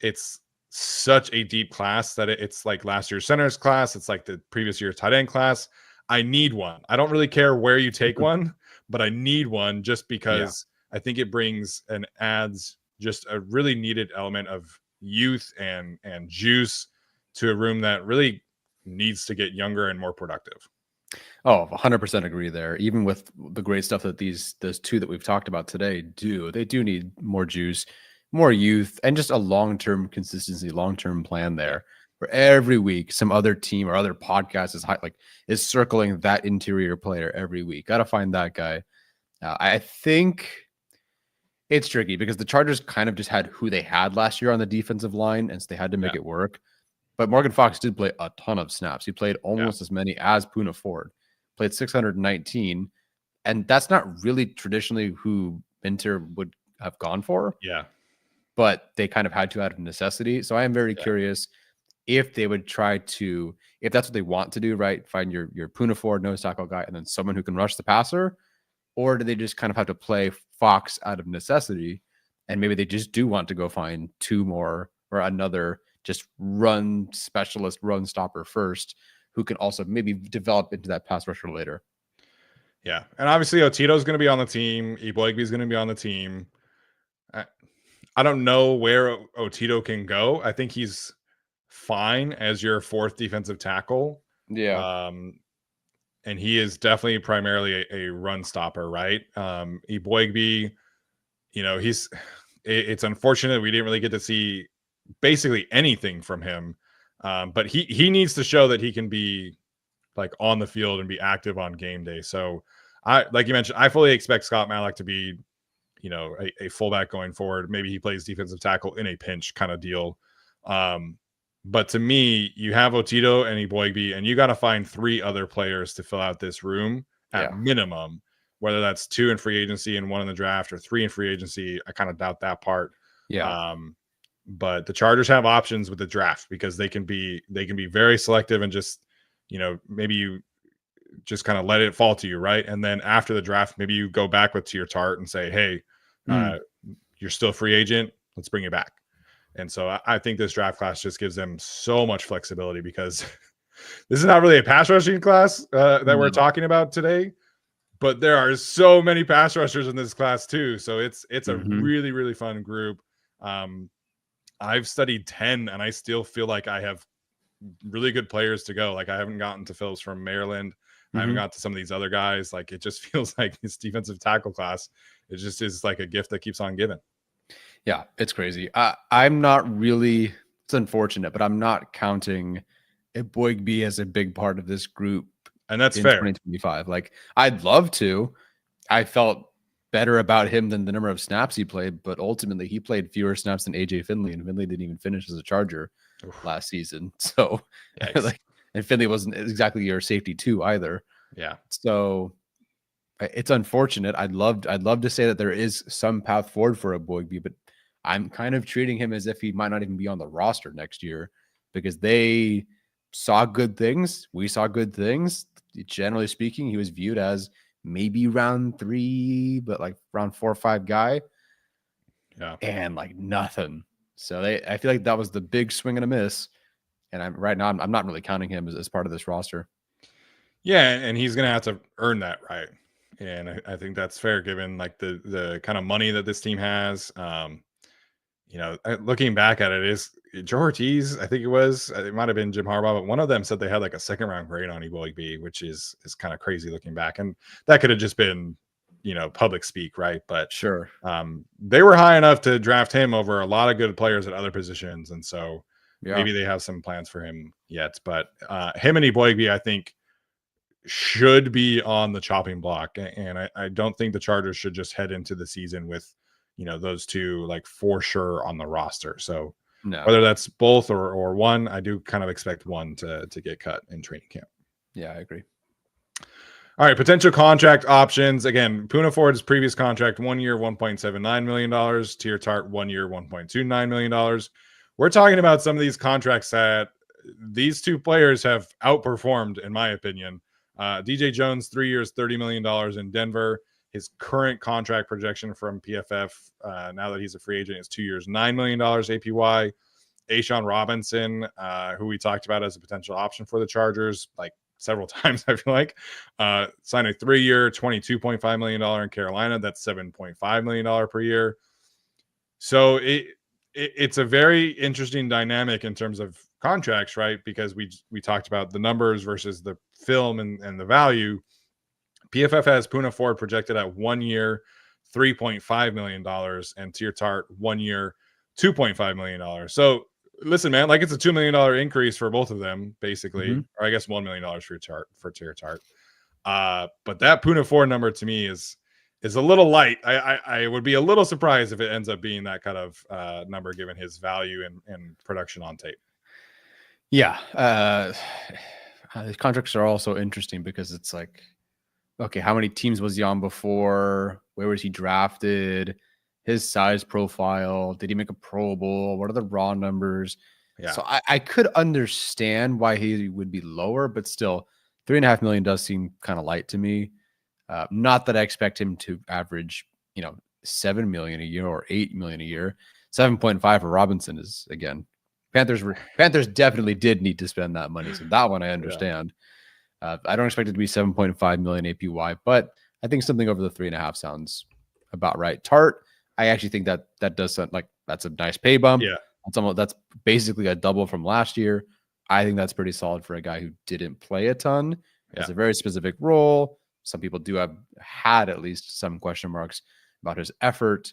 such a deep class that it's like last year's centers class. It's like the previous year's tight end class. I need one. I don't really care where you take one, but I need one just because I think it brings and adds just a really needed element of youth and juice to a room that really needs to get younger and more productive. Oh, 100% agree there. Even with the great stuff that those two that we've talked about today they do need more juice, more youth, and just a long-term consistency, long-term plan there. Where every week some other team or other podcast is circling that interior player every week. Got to find that guy. I think it's tricky because the Chargers kind of just had who they had last year on the defensive line, and so they had to make it work. But Morgan Fox did play a ton of snaps. He played almost as many as Poona Ford. Played 619, and that's not really traditionally who Minter would have gone for. Yeah. But they kind of had to out of necessity. So I am very curious if they would try to, if that's what they want to do, right? Find your Poona Ford nose tackle guy and then someone who can rush the passer, or do they just kind of have to play Fox out of necessity? And maybe they just do want to go find 2 more or another just run specialist, run stopper first, who can also maybe develop into that pass rusher later. Yeah. And obviously Otito's going to be on the team. Eboigbe's going to be on the team. I don't know where Otito can go. I think he's fine as your 4th defensive tackle. Yeah. And he is definitely primarily a run stopper, right? Eboigbe, it's unfortunate we didn't really get to see basically anything from him. But he needs to show that he can be like on the field and be active on game day. So like you mentioned, I fully expect Scott Malek to be, a fullback going forward. Maybe he plays defensive tackle in a pinch kind of deal. But to me, you have Otito and Eboigbe, and you got to find 3 other players to fill out this room at minimum, whether that's 2 in free agency and 1 in the draft or 3 in free agency. I kind of doubt that part. Yeah. But the Chargers have options with the draft because they can be very selective and just, maybe you just kind of let it fall to you, right? And then after the draft, maybe you go back with Teair Tart and say, hey, you're still a free agent. Let's bring you back. And so I think this draft class just gives them so much flexibility because this is not really a pass rushing class that we're talking about today, but there are so many pass rushers in this class too. So it's a really, really fun group. I've studied 10 and I still feel like I have really good players to go. Like I haven't gotten to Phillips from Maryland. I haven't got to some of these other guys. Like it just feels like this defensive tackle class, it just is like a gift that keeps on giving. Yeah, it's crazy. I'm not really, it's unfortunate, but I'm not counting Eboigbe as a big part of this group. And that's fair. 2025. Like I'd love to. I felt better about him than the number of snaps he played, but ultimately he played fewer snaps than AJ Finley, and Finley didn't even finish as a Charger last season. So and Finley wasn't exactly your safety too either. Yeah. So it's unfortunate. I'd love to say that there is some path forward for Eboigbe, but I'm kind of treating him as if he might not even be on the roster next year because they saw good things. We saw good things. Generally speaking, he was viewed as maybe round 3, but like round 4 or 5 guy. Yeah. And like nothing. So I feel like that was the big swing and a miss. And I'm not really counting him as part of this roster. Yeah, and he's gonna have to earn that right. And I think that's fair given like the kind of money that this team has. Looking back at it, is Joe Ortiz, I think it might have been Jim Harbaugh, but one of them said they had like a 2nd round grade on Eboigbe, which is kind of crazy looking back. And that could have just been, public speak, right? But sure. They were high enough to draft him over a lot of good players at other positions. And so maybe they have some plans for him yet. But him and Eboigbe, I think, should be on the chopping block. And I don't think the Chargers should just head into the season with those two like for sure on the roster. So No. whether that's both or one, I do kind of expect one to get cut in training camp. Yeah, I agree. All right, potential contract options. Again, Poona Ford's previous contract, 1 year, $1.79 million. Teair Tart, 1 year, $1.29 million. We're talking about some of these contracts that these two players have outperformed, in my opinion. DJ Jones, 3 years, $30 million in Denver. His current contract projection from PFF, now that he's a free agent, is 2 years, $9 million APY. A'Shawn Robinson, who we talked about as a potential option for the Chargers, like several times, I feel like, signed a 3-year, $22.5 million in Carolina. That's $7.5 million per year. So it's a very interesting dynamic in terms of contracts, right? Because we talked about the numbers versus the film and the value. PFF has Poona Ford projected at 1 year, $3.5 million, and Teair Tart 1 year, $2.5 million. So listen, man, like it's a $2 million increase for both of them, basically, or I guess $1 million for Teair Tart. But that Poona Ford number to me is a little light. I would be a little surprised if it ends up being that kind of number given his value and production on tape. Yeah. These contracts are also interesting because it's like, okay, how many teams was he on before? Where was he drafted? His size profile? Did he make a Pro Bowl? What are the raw numbers? Yeah. So I could understand why he would be lower, but still, $3.5 million does seem kind of light to me. Not that I expect him to average, $7 million a year or $8 million a year. 7.5 for Robinson is, again, Panthers definitely did need to spend that money. So that one I understand. Yeah. I don't expect it to be 7.5 million APY, but I think something over the 3.5 sounds about right. Tart, I actually think that does sound like that's a nice pay bump. Yeah. That's basically a double from last year. I think that's pretty solid for a guy who didn't play a ton. It's a very specific role. Some people do had at least some question marks about his effort.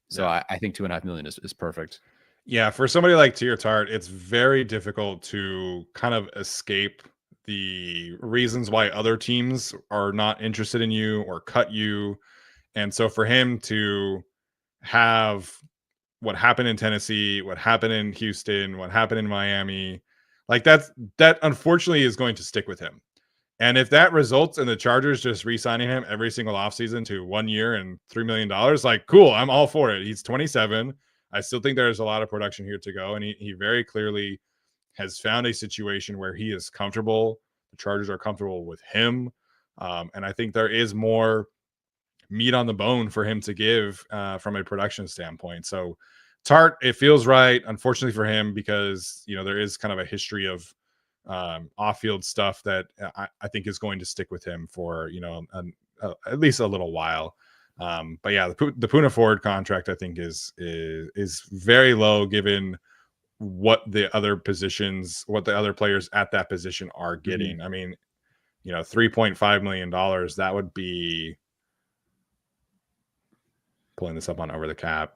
So I think $2.5 million is perfect. Yeah, for somebody like Teair Tart, it's very difficult to kind of escape the reasons why other teams are not interested in you or cut you. And so for him to have what happened in Tennessee, what happened in Houston, what happened in Miami, like that unfortunately is going to stick with him. And if that results in the Chargers just re-signing him every single offseason to 1 year and $3 million, like, cool, I'm all for it. He's 27. I still think there's a lot of production here to go. And he very clearly has found a situation where he is comfortable. The Chargers are comfortable with him. And I think there is more meat on the bone for him to give from a production standpoint. So Tart, it feels right, unfortunately for him, because, there is kind of a history of off-field stuff that I think is going to stick with him for, at least a little while. But yeah, the Poona Ford contract, I think is very low given what the other players at that position are getting. I mean, $3.5 million, that would be, pulling this up on Over the Cap.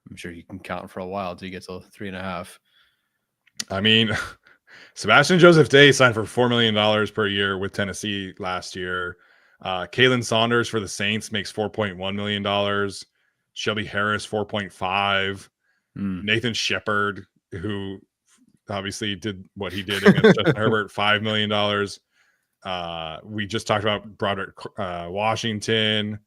I'm sure you can count for a while till you get to 3.5. I mean, Sebastian Joseph Day signed for $4 million per year with Tennessee last year. Kalen Saunders for the Saints makes $4.1 million. Shelby Harris, 4.5. Nathan Shepard, who obviously did what he did against Justin Herbert, $5 million. We just talked about Broderick Washington.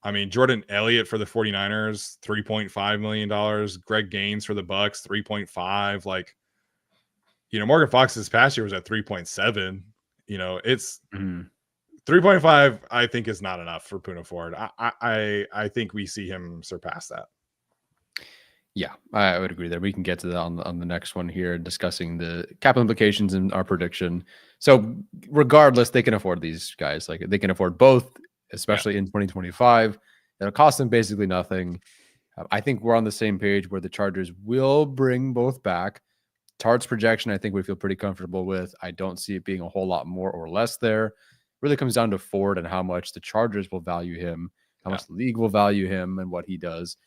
I mean, Jordan Elliott for the 49ers, $3.5 million. Greg Gaines for the Bucks, 3.5. Like, Morgan Fox this past year was at 3.7. It's 3.5, I think, is not enough for Poona Ford. I think we see him surpass that. Yeah, I would agree there. We can get to that on the next one here, discussing the cap implications and our prediction. So regardless, they can afford these guys. Like, they can afford both, especially in 2025. It'll cost them basically nothing. I think we're on the same page where the Chargers will bring both back. Tart's projection, I think we feel pretty comfortable with. I don't see it being a whole lot more or less there. Really comes down to Ford and how much the Chargers will value him, how much the league will value him, and what he does.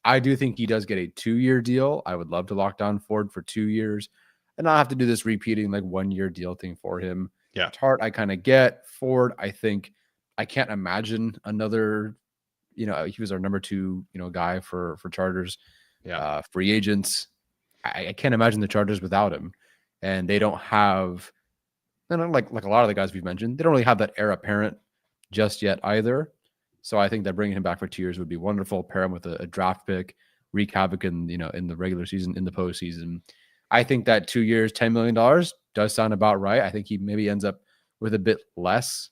I do think he does get a 2-year deal. I would love to lock down Ford for 2 years and not have to do this repeating like 1-year deal thing for him. Yeah. Tart, I kind of get. Ford, I think I can't imagine another he was our number 2, guy for Chargers. Yeah. Free agents. I can't imagine the Chargers without him. And they don't have, like a lot of the guys we've mentioned, they don't really have that heir apparent just yet either. So I think that bringing him back for 2 years would be wonderful. Pair him with a draft pick, wreak havoc in the regular season, in the postseason. I think that 2 years, $10 million does sound about right. I think he maybe ends up with a bit less,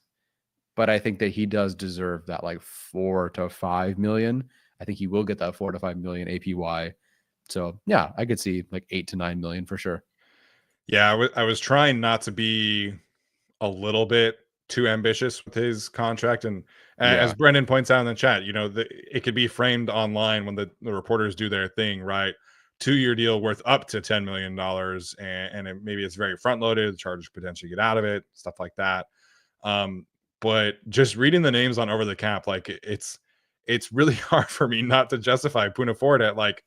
but I think that he does deserve that like $4 to $5 million. I think he will get that $4 to $5 million APY. So yeah, I could see like $8 to $9 million for sure. Yeah, I was trying not to be a little bit too ambitious with his contract, and as Brendan points out in the chat, it could be framed online when the reporters do their thing, right? 2-year deal worth up to $10 million, and maybe it's very front loaded. The Chargers potentially get out of it, stuff like that. But just reading the names on Over the Cap, like it's really hard for me not to justify Poona Ford at like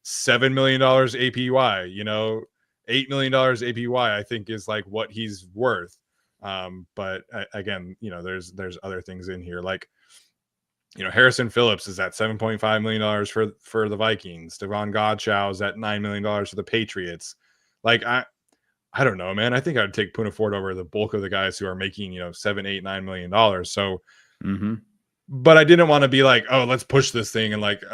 $7 million APY, $8 million APY, I think is like what he's worth. But again, there's other things in here, like, Harrison Phillips is at $7.5 million for the Vikings. Devon Godchow is at $9 million for the Patriots. Like, I don't know, man. I think I'd take Poona Ford over the bulk of the guys who are making, $7, $8, $9 million. So, but I didn't want to be like, oh, let's push this thing and like,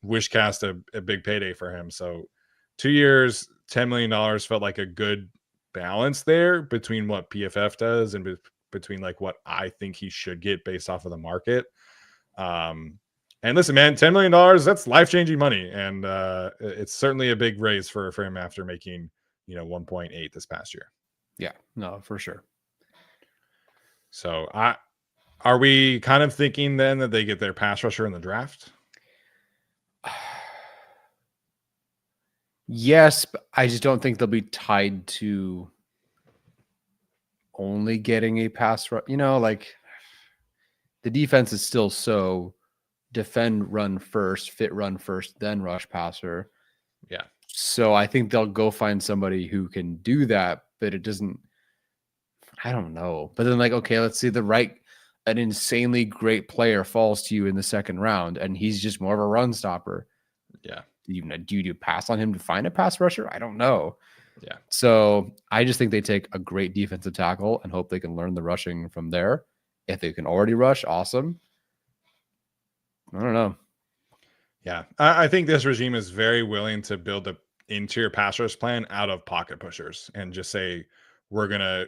wish cast a big payday for him. So 2 years, $10 million felt like a good balance there between what PFF does and between like what I think he should get based off of the market. And listen, man, $10 million, that's life-changing money. And it's certainly a big raise for him after making, 1.8 this past year. Yeah, no, for sure. So are we kind of thinking then that they get their pass rusher in the draft? Yes, but I just don't think they'll be tied to only getting a pass rush. Like the defense is still so defend, run first, fit, run first, then rush passer. Yeah. So I think they'll go find somebody who can do that, but it doesn't, I don't know. But then like, okay, let's see an insanely great player falls to you in the second round and he's just more of a run stopper. Yeah. Do you pass on him to find a pass rusher? I don't know. Yeah. So I just think they take a great defensive tackle and hope they can learn the rushing from there. If they can already rush, awesome. I don't know. Yeah. I think this regime is very willing to build an interior pass rush plan out of pocket pushers and just say, we're going to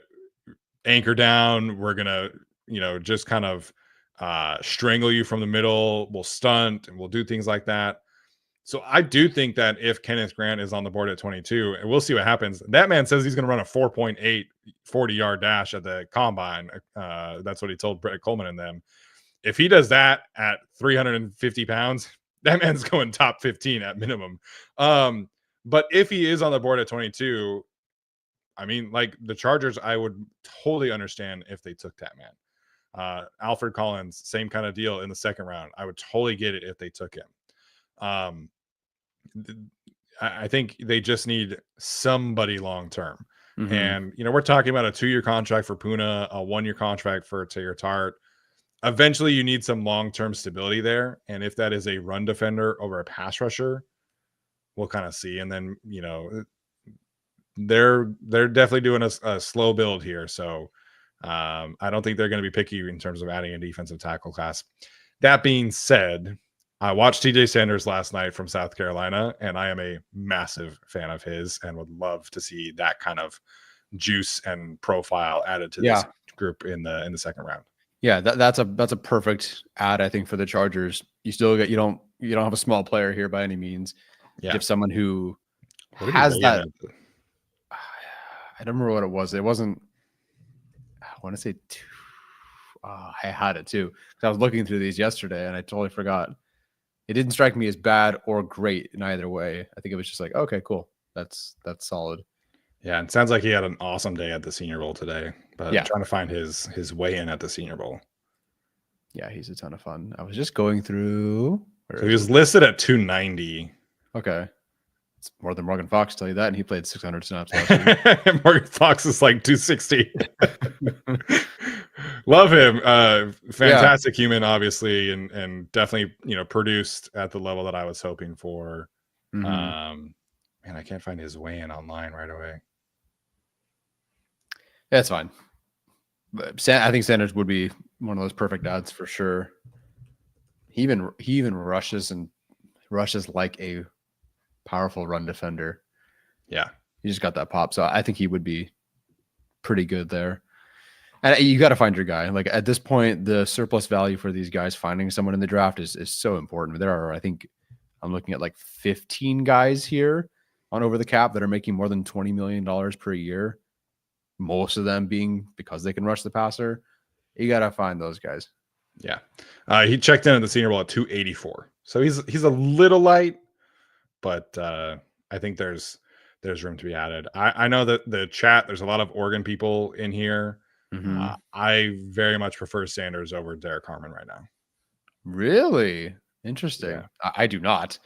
anchor down. We're going to, just kind of strangle you from the middle. We'll stunt and we'll do things like that. So I do think that if Kenneth Grant is on the board at 22, and we'll see what happens. That man says he's going to run a 4.8 40-yard dash at the combine. That's what he told Brett Coleman and them. If he does that at 350 pounds, that man's going top 15 at minimum. But if he is on the board at 22, I mean, like the Chargers, I would totally understand if they took that man. Alfred Collins, same kind of deal in the second round. I would totally get it if they took him. I think they just need somebody long term. Mm-hmm. And, we're talking about a 2-year contract for Poona, a 1-year contract for Teair Tart. Eventually, you need some long-term stability there. And if that is a run defender over a pass rusher, we'll kind of see. And then, they're definitely doing a slow build here. So I don't think they're going to be picky in terms of adding a defensive tackle class. That being said, I watched TJ Sanders last night from South Carolina, and I am a massive fan of his and would love to see that kind of juice and profile added to this group in the second round. Yeah, that's a perfect add, I think, for the Chargers. You still you don't have a small player here by any means. Yeah. Give someone who has that. I don't remember what it was. It wasn't. I want to say two. I had it too because I was looking through these yesterday and I totally forgot. It didn't strike me as bad or great in either way. I think it was just like, okay, cool. That's solid. Yeah, it sounds like he had an awesome day at the Senior Bowl today. But I'm trying to find his way in at the Senior Bowl. Yeah, he's a ton of fun. I was just going through. So he was listed at 290. Okay. It's more than Morgan Fox, tell you that, and he played 600 snaps last year. Morgan Fox is like 260. Love him. Fantastic human, obviously, and definitely, produced at the level that I was hoping for. Man, I can't find his weigh-in online right away. That's fine. But I think Sanders would be one of those perfect odds for sure. He even rushes like a powerful run defender. Yeah, he just got that pop, so I think he would be pretty good there. And you got to find your guy. Like at this point, the surplus value for these guys finding someone in the draft is so important. There are, I think, I'm looking at like 15 guys here on Over the Cap that are making more than $20 million per year. Most of them being because they can rush the passer. You got to find those guys. Yeah. He checked in at the Senior Bowl at 284. So he's a little light, but I think there's room to be added. I know that the chat, there's a lot of Oregon people in here. I very much prefer Sanders over Derek Harmon right now. Really? Interesting. Yeah. I do not.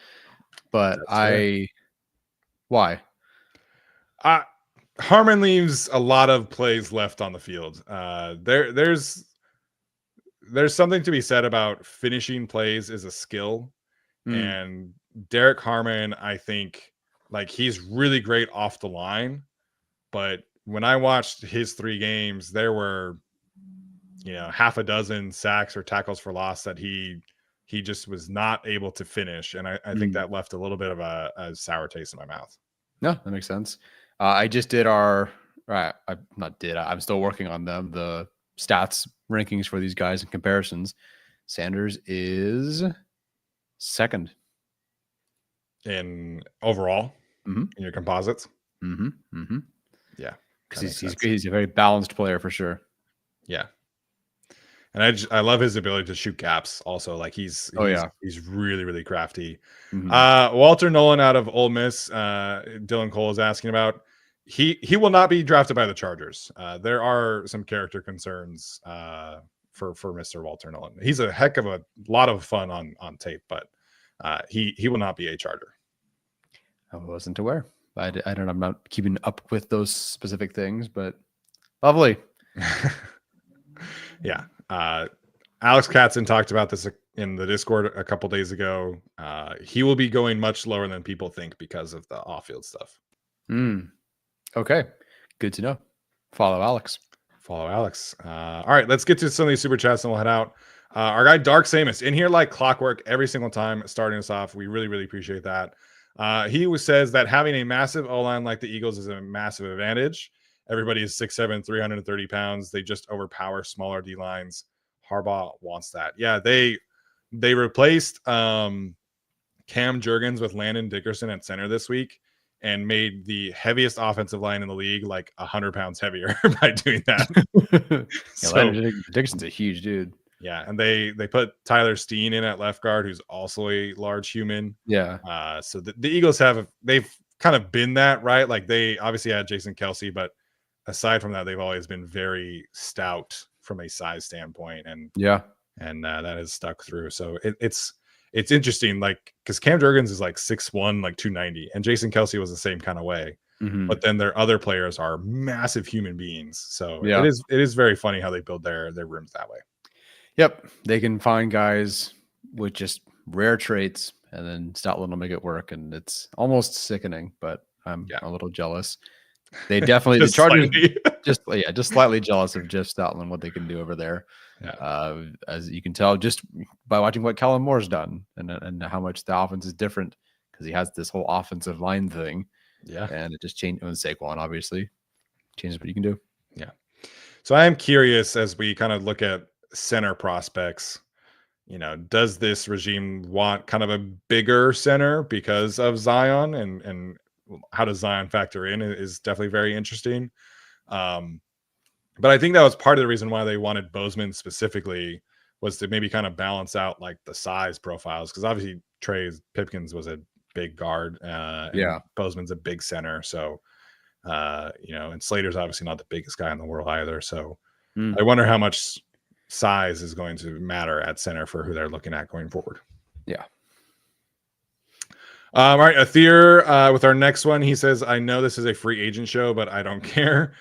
But why? Harmon leaves a lot of plays left on the field. There's something to be said about finishing plays is a skill. And Derek Harmon, I think, like, he's really great off the line. But when I watched his 3 games, there were, half a dozen sacks or tackles for loss that he just was not able to finish. And I think that left a little bit of a sour taste in my mouth. No, that makes sense. I just did I'm still working on them, the stats rankings for these guys and comparisons. Sanders is second in overall in your composites. Yeah, because he's a very balanced player for sure. Yeah, and I love his ability to shoot gaps. Also, like he's really, really crafty. Walter Nolan out of Ole Miss. Dylan Cole is asking about. He will not be drafted by the Chargers. There are some character concerns for Mr. Walter Nolan. He's a heck of a lot of fun on tape, but he will not be a Charger. I wasn't aware. I don't know. I'm not keeping up with those specific things, but lovely. Yeah. Alex Katzen talked about this in the Discord a couple days ago. He will be going much lower than people think because of the off-field stuff. Okay. Good to know. Follow Alex. All right, let's get to some of these super chats and we'll head out. Our guy Dark Samus in here like clockwork every single time, starting us off. We really, really appreciate that. He says that having a massive O-line like the Eagles is a massive advantage. Everybody is 6'7", 330 pounds. They just overpower smaller D-lines. Harbaugh wants that. Yeah, they replaced Cam Jurgens with Landon Dickerson at center this week and made the heaviest offensive line in the league like 100 pounds heavier by doing that. Landon Dickerson's a huge dude. Yeah, and they put Tyler Steen in at left guard, who's also a large human. Yeah. So the Eagles they've kind of been that, right? Like they obviously had Jason Kelsey, but aside from that, they've always been very stout from a size standpoint, and that has stuck through. So it's interesting, like because Cam Jurgens is like 6'1", like 290, and Jason Kelsey was the same kind of way. But then their other players are massive human beings. So it is very funny how they build their rooms that way. Yep, they can find guys with just rare traits, and then Stoutland will make it work, and it's almost sickening. But I'm a little jealous. They definitely the Chargers just slightly jealous of Jeff Stoutland, what they can do over there. Yeah. As you can tell just by watching what Kellen Moore's done, and how much the offense is different because he has this whole offensive line thing. Yeah, and it just changed. And Saquon obviously changes what you can do. Yeah. So I am curious as we kind of look at center prospects, does this regime want kind of a bigger center because of Zion, and how does Zion factor in is definitely very interesting. But I think that was part of the reason why they wanted Bozeman specifically, was to maybe kind of balance out like the size profiles, because obviously Trey Pipkins was a big guard, and Bozeman's a big center, so and Slater's obviously not the biggest guy in the world either, so I wonder how much size is going to matter at center for who they're looking at going forward. Yeah. All right, Athir, with our next one, he says, I know this is a free agent show, but I don't care.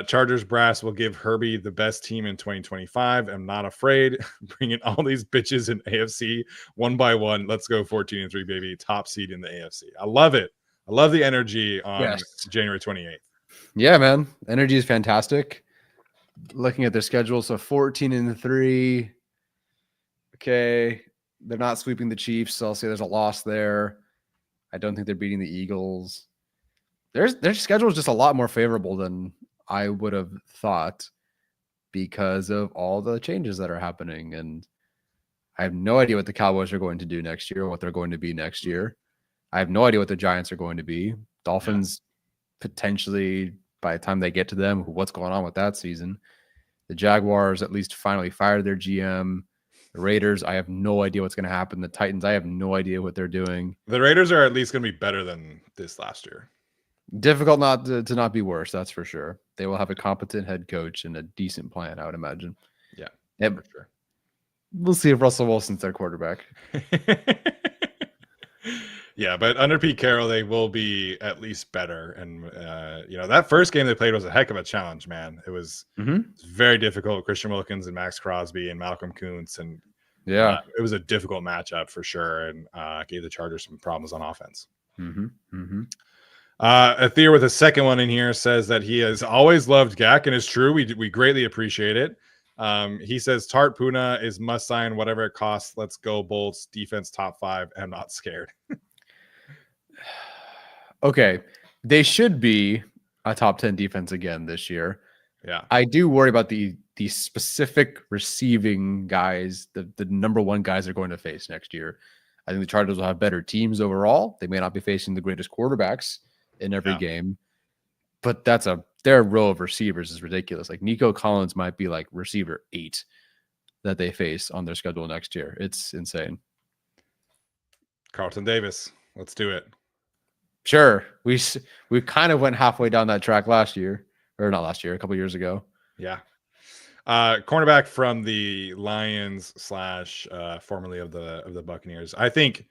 Chargers brass will give Herbie the best team in 2025. I'm not afraid. Bringing all these bitches in AFC one by one. Let's go 14-3, baby. Top seed in the AFC. I love it. I love the energy on Yes. January 28th. Yeah, man. Energy is fantastic. Looking at their schedule, so 14-3. Okay. They're not sweeping the Chiefs, so I'll say there's a loss there. I don't think they're beating the Eagles. Their schedule is just a lot more favorable than I would have thought because of all the changes that are happening. And I have no idea what the Cowboys are going to do next year, what they're going to be next year. I have no idea what the Giants are going to be. Dolphins, potentially, by the time they get to them, what's going on with that season. The Jaguars at least finally fired their GM. The Raiders, I have no idea what's going to happen. The Titans, I have no idea what they're doing. The Raiders are at least going to be better than this last year. Difficult not to not be worse, that's for sure. They will have a competent head coach and a decent plan, I would imagine. Yeah, yep. For sure. We'll see if Russell Wilson's their quarterback. Yeah, but under Pete Carroll, they will be at least better. And, that first game they played was a heck of a challenge, man. It was very difficult. Christian Wilkins and Max Crosby and Malcolm Kuntz. And it was a difficult matchup for sure. And gave the Chargers some problems on offense. Athir with a second one in here says that he has always loved Gak, and it's true. We greatly appreciate it. He says Tart Poona is must sign, whatever it costs. Let's go Bolts. Defense top 5. I'm not scared. Okay, they should be a top 10 defense again this year. Yeah, I do worry about the specific receiving guys, the number one guys they're going to face next year. I think the Chargers will have better teams overall. They may not be facing the greatest quarterbacks in every game, but their row of receivers is ridiculous. Like Nico Collins might be like receiver 8 that they face on their schedule next year. It's insane. Carlton Davis, let's do it. Sure, we kind of went halfway down that track last year, or not last year, a couple years ago. Yeah. Cornerback from the Lions / formerly of the Buccaneers, I think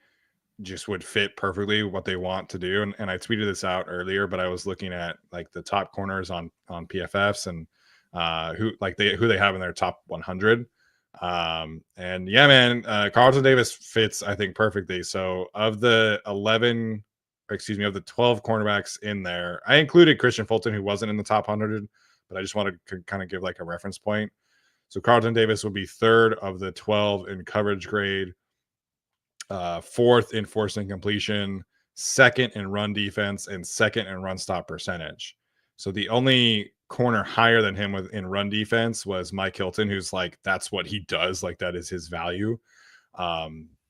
just would fit perfectly what they want to do. And I tweeted this out earlier, but I was looking at like the top corners on PFFs and who they have in their top 100. And yeah, man, Carlton Davis fits, I think, perfectly. So of the 12 cornerbacks in there, I included Christian Fulton, who wasn't in the top 100, but I just wanted to kind of give like a reference point. So Carlton Davis would be 3rd of the 12 in coverage grade, 4th in forced incompletion, 2nd in run defense, and 2nd in run stop percentage. So the only corner higher than him in run defense was Mike Hilton, who's like, that's what he does. Like that is his value.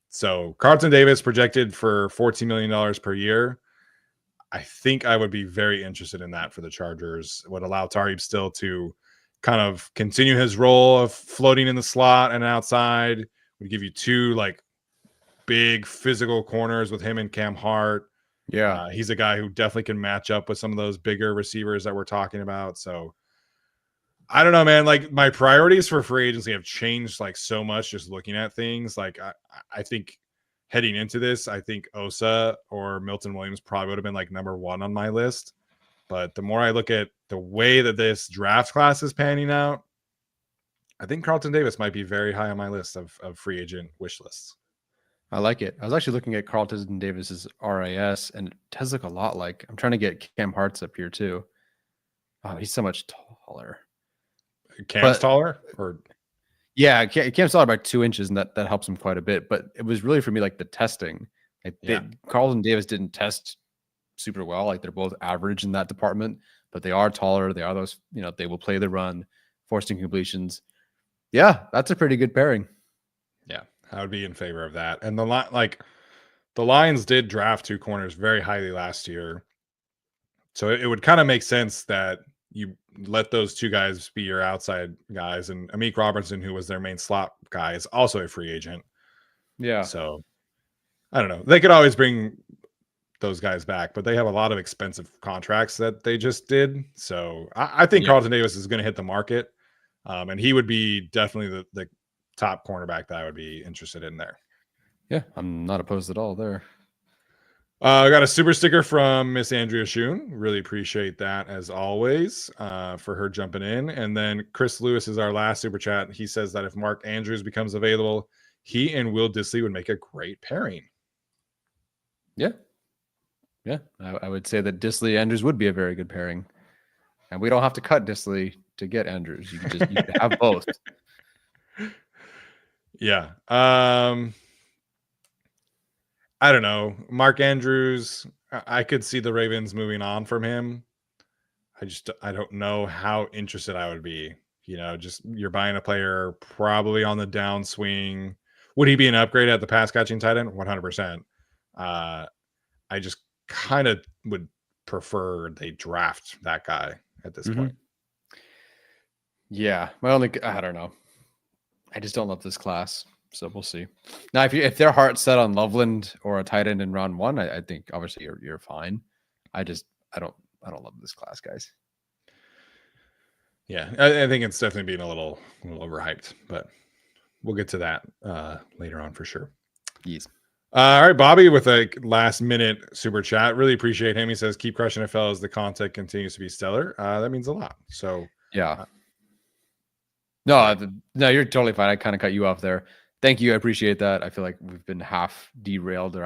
So Carlton Davis projected for $14 million per year. I think I would be very interested in that for the Chargers. Would allow Tariq still to kind of continue his role of floating in the slot and outside. Would give you 2 like big physical corners with him and Cam Hart. Yeah. He's a guy who definitely can match up with some of those bigger receivers that we're talking about. So I don't know, man. Like my priorities for free agency have changed like so much just looking at things. Like I think heading into this, I think Osa or Milton Williams probably would have been like number 1 on my list. But the more I look at the way that this draft class is panning out, I think Carlton Davis might be very high on my list of free agent wish lists. I like it. I was actually looking at Carlton Davis's RAS, and it does look a lot like, I'm trying to get Cam Hart's up here too. Oh, he's so much taller. Cam's taller? Or yeah, Cam's taller by 2 inches, and that helps him quite a bit. But it was really for me like the testing. Like Carlton Davis didn't test super well. Like they're both average in that department, but they are taller. They are those, they will play the run, forced incompletions. Yeah, that's a pretty good pairing. Yeah, I would be in favor of that. And the Lions did draft 2 corners very highly last year. So it would kind of make sense that you let those 2 guys be your outside guys. And Amik Robertson, who was their main slot guy, is also a free agent. Yeah. So I don't know. They could always bring those guys back, but they have a lot of expensive contracts that they just did. So I think Carlton Davis is going to hit the market. And he would be definitely the top cornerback that I would be interested in there. Yeah, I'm not opposed at all there. I got a super sticker from Miss Andrea Schoon. Really appreciate that as always for her jumping in. And then Chris Lewis is our last super chat. He says that if Mark Andrews becomes available, he and Will Dissly would make a great pairing. Yeah. I would say that Dissly Andrews would be a very good pairing, and we don't have to cut Dissly to get Andrews. You can have both. Yeah. I don't know. Mark Andrews, I could see the Ravens moving on from him. I don't know how interested I would be. Just you're buying a player probably on the downswing. Would he be an upgrade at the pass catching tight end? 100%. I just kind of would prefer they draft that guy at this point. Yeah. I don't know. I just don't love this class. So we'll see. Now, if their heart's set on Loveland or a tight end in round 1, I think obviously you're fine. I don't love this class, guys. Yeah, I think it's definitely being a little overhyped, but we'll get to that later on for sure. Yes. All right, Bobby with a last minute super chat. Really appreciate him. He says, "Keep crushing it, fellas. The content continues to be stellar." That means a lot. So yeah. No, you're totally fine. I kind of cut you off there. Thank you. I appreciate that. I feel like we've been half derailed, or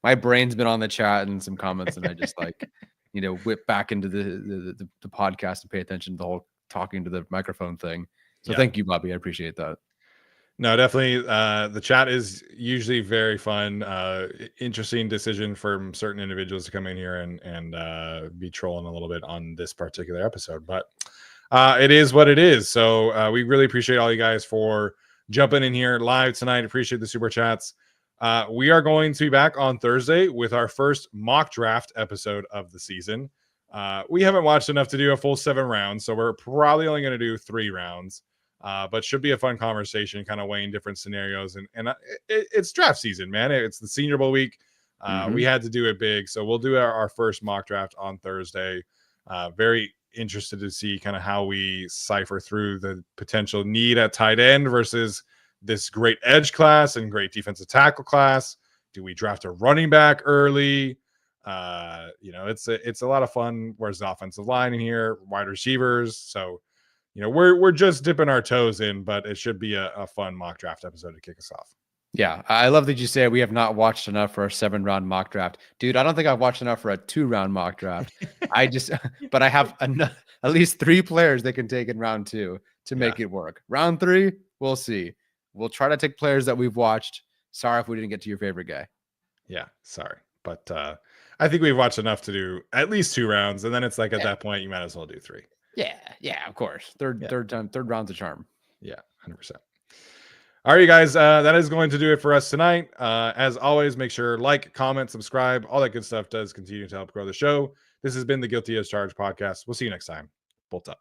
my brain's been on the chat and some comments, and I just whip back into the podcast and pay attention to the whole talking to the microphone thing. So Thank you, Bobby. I appreciate that. No, definitely. The chat is usually very fun. Interesting decision from certain individuals to come in here and be trolling a little bit on this particular episode, but it is what it is. So we really appreciate all you guys for jumping in here live tonight. Appreciate the super chats. We are going to be back on Thursday with our first mock draft episode of the season. We haven't watched enough to do a full 7 rounds, so we're probably only going to do 3 rounds. But should be a fun conversation, kind of weighing different scenarios. And it's draft season, man. It's the Senior Bowl week. We had to do it big. So we'll do our first mock draft on Thursday. Very interested to see kind of how we cipher through the potential need at tight end versus this great edge class and great defensive tackle class. Do we draft a running back early? It's a lot of fun. Where's the offensive line in here? Wide receivers. So, we're just dipping our toes in, but it should be a fun mock draft episode to kick us off. Yeah, I love that you say we have not watched enough for a 7-round mock draft. Dude, I don't think I've watched enough for a 2-round mock draft. But I have at least 3 players they can take in round 2 to make it work. Round 3, we'll see. We'll try to take players that we've watched. Sorry if we didn't get to your favorite guy. Yeah, sorry. But I think we've watched enough to do at least 2 rounds. And then it's like at that point, you might as well do 3. Yeah, of course. Third round's a charm. Yeah, 100%. All right, you guys, that is going to do it for us tonight. As always, make sure like, comment, subscribe. All that good stuff does continue to help grow the show. This has been the Guilty as Charged podcast. We'll see you next time. Bolt up.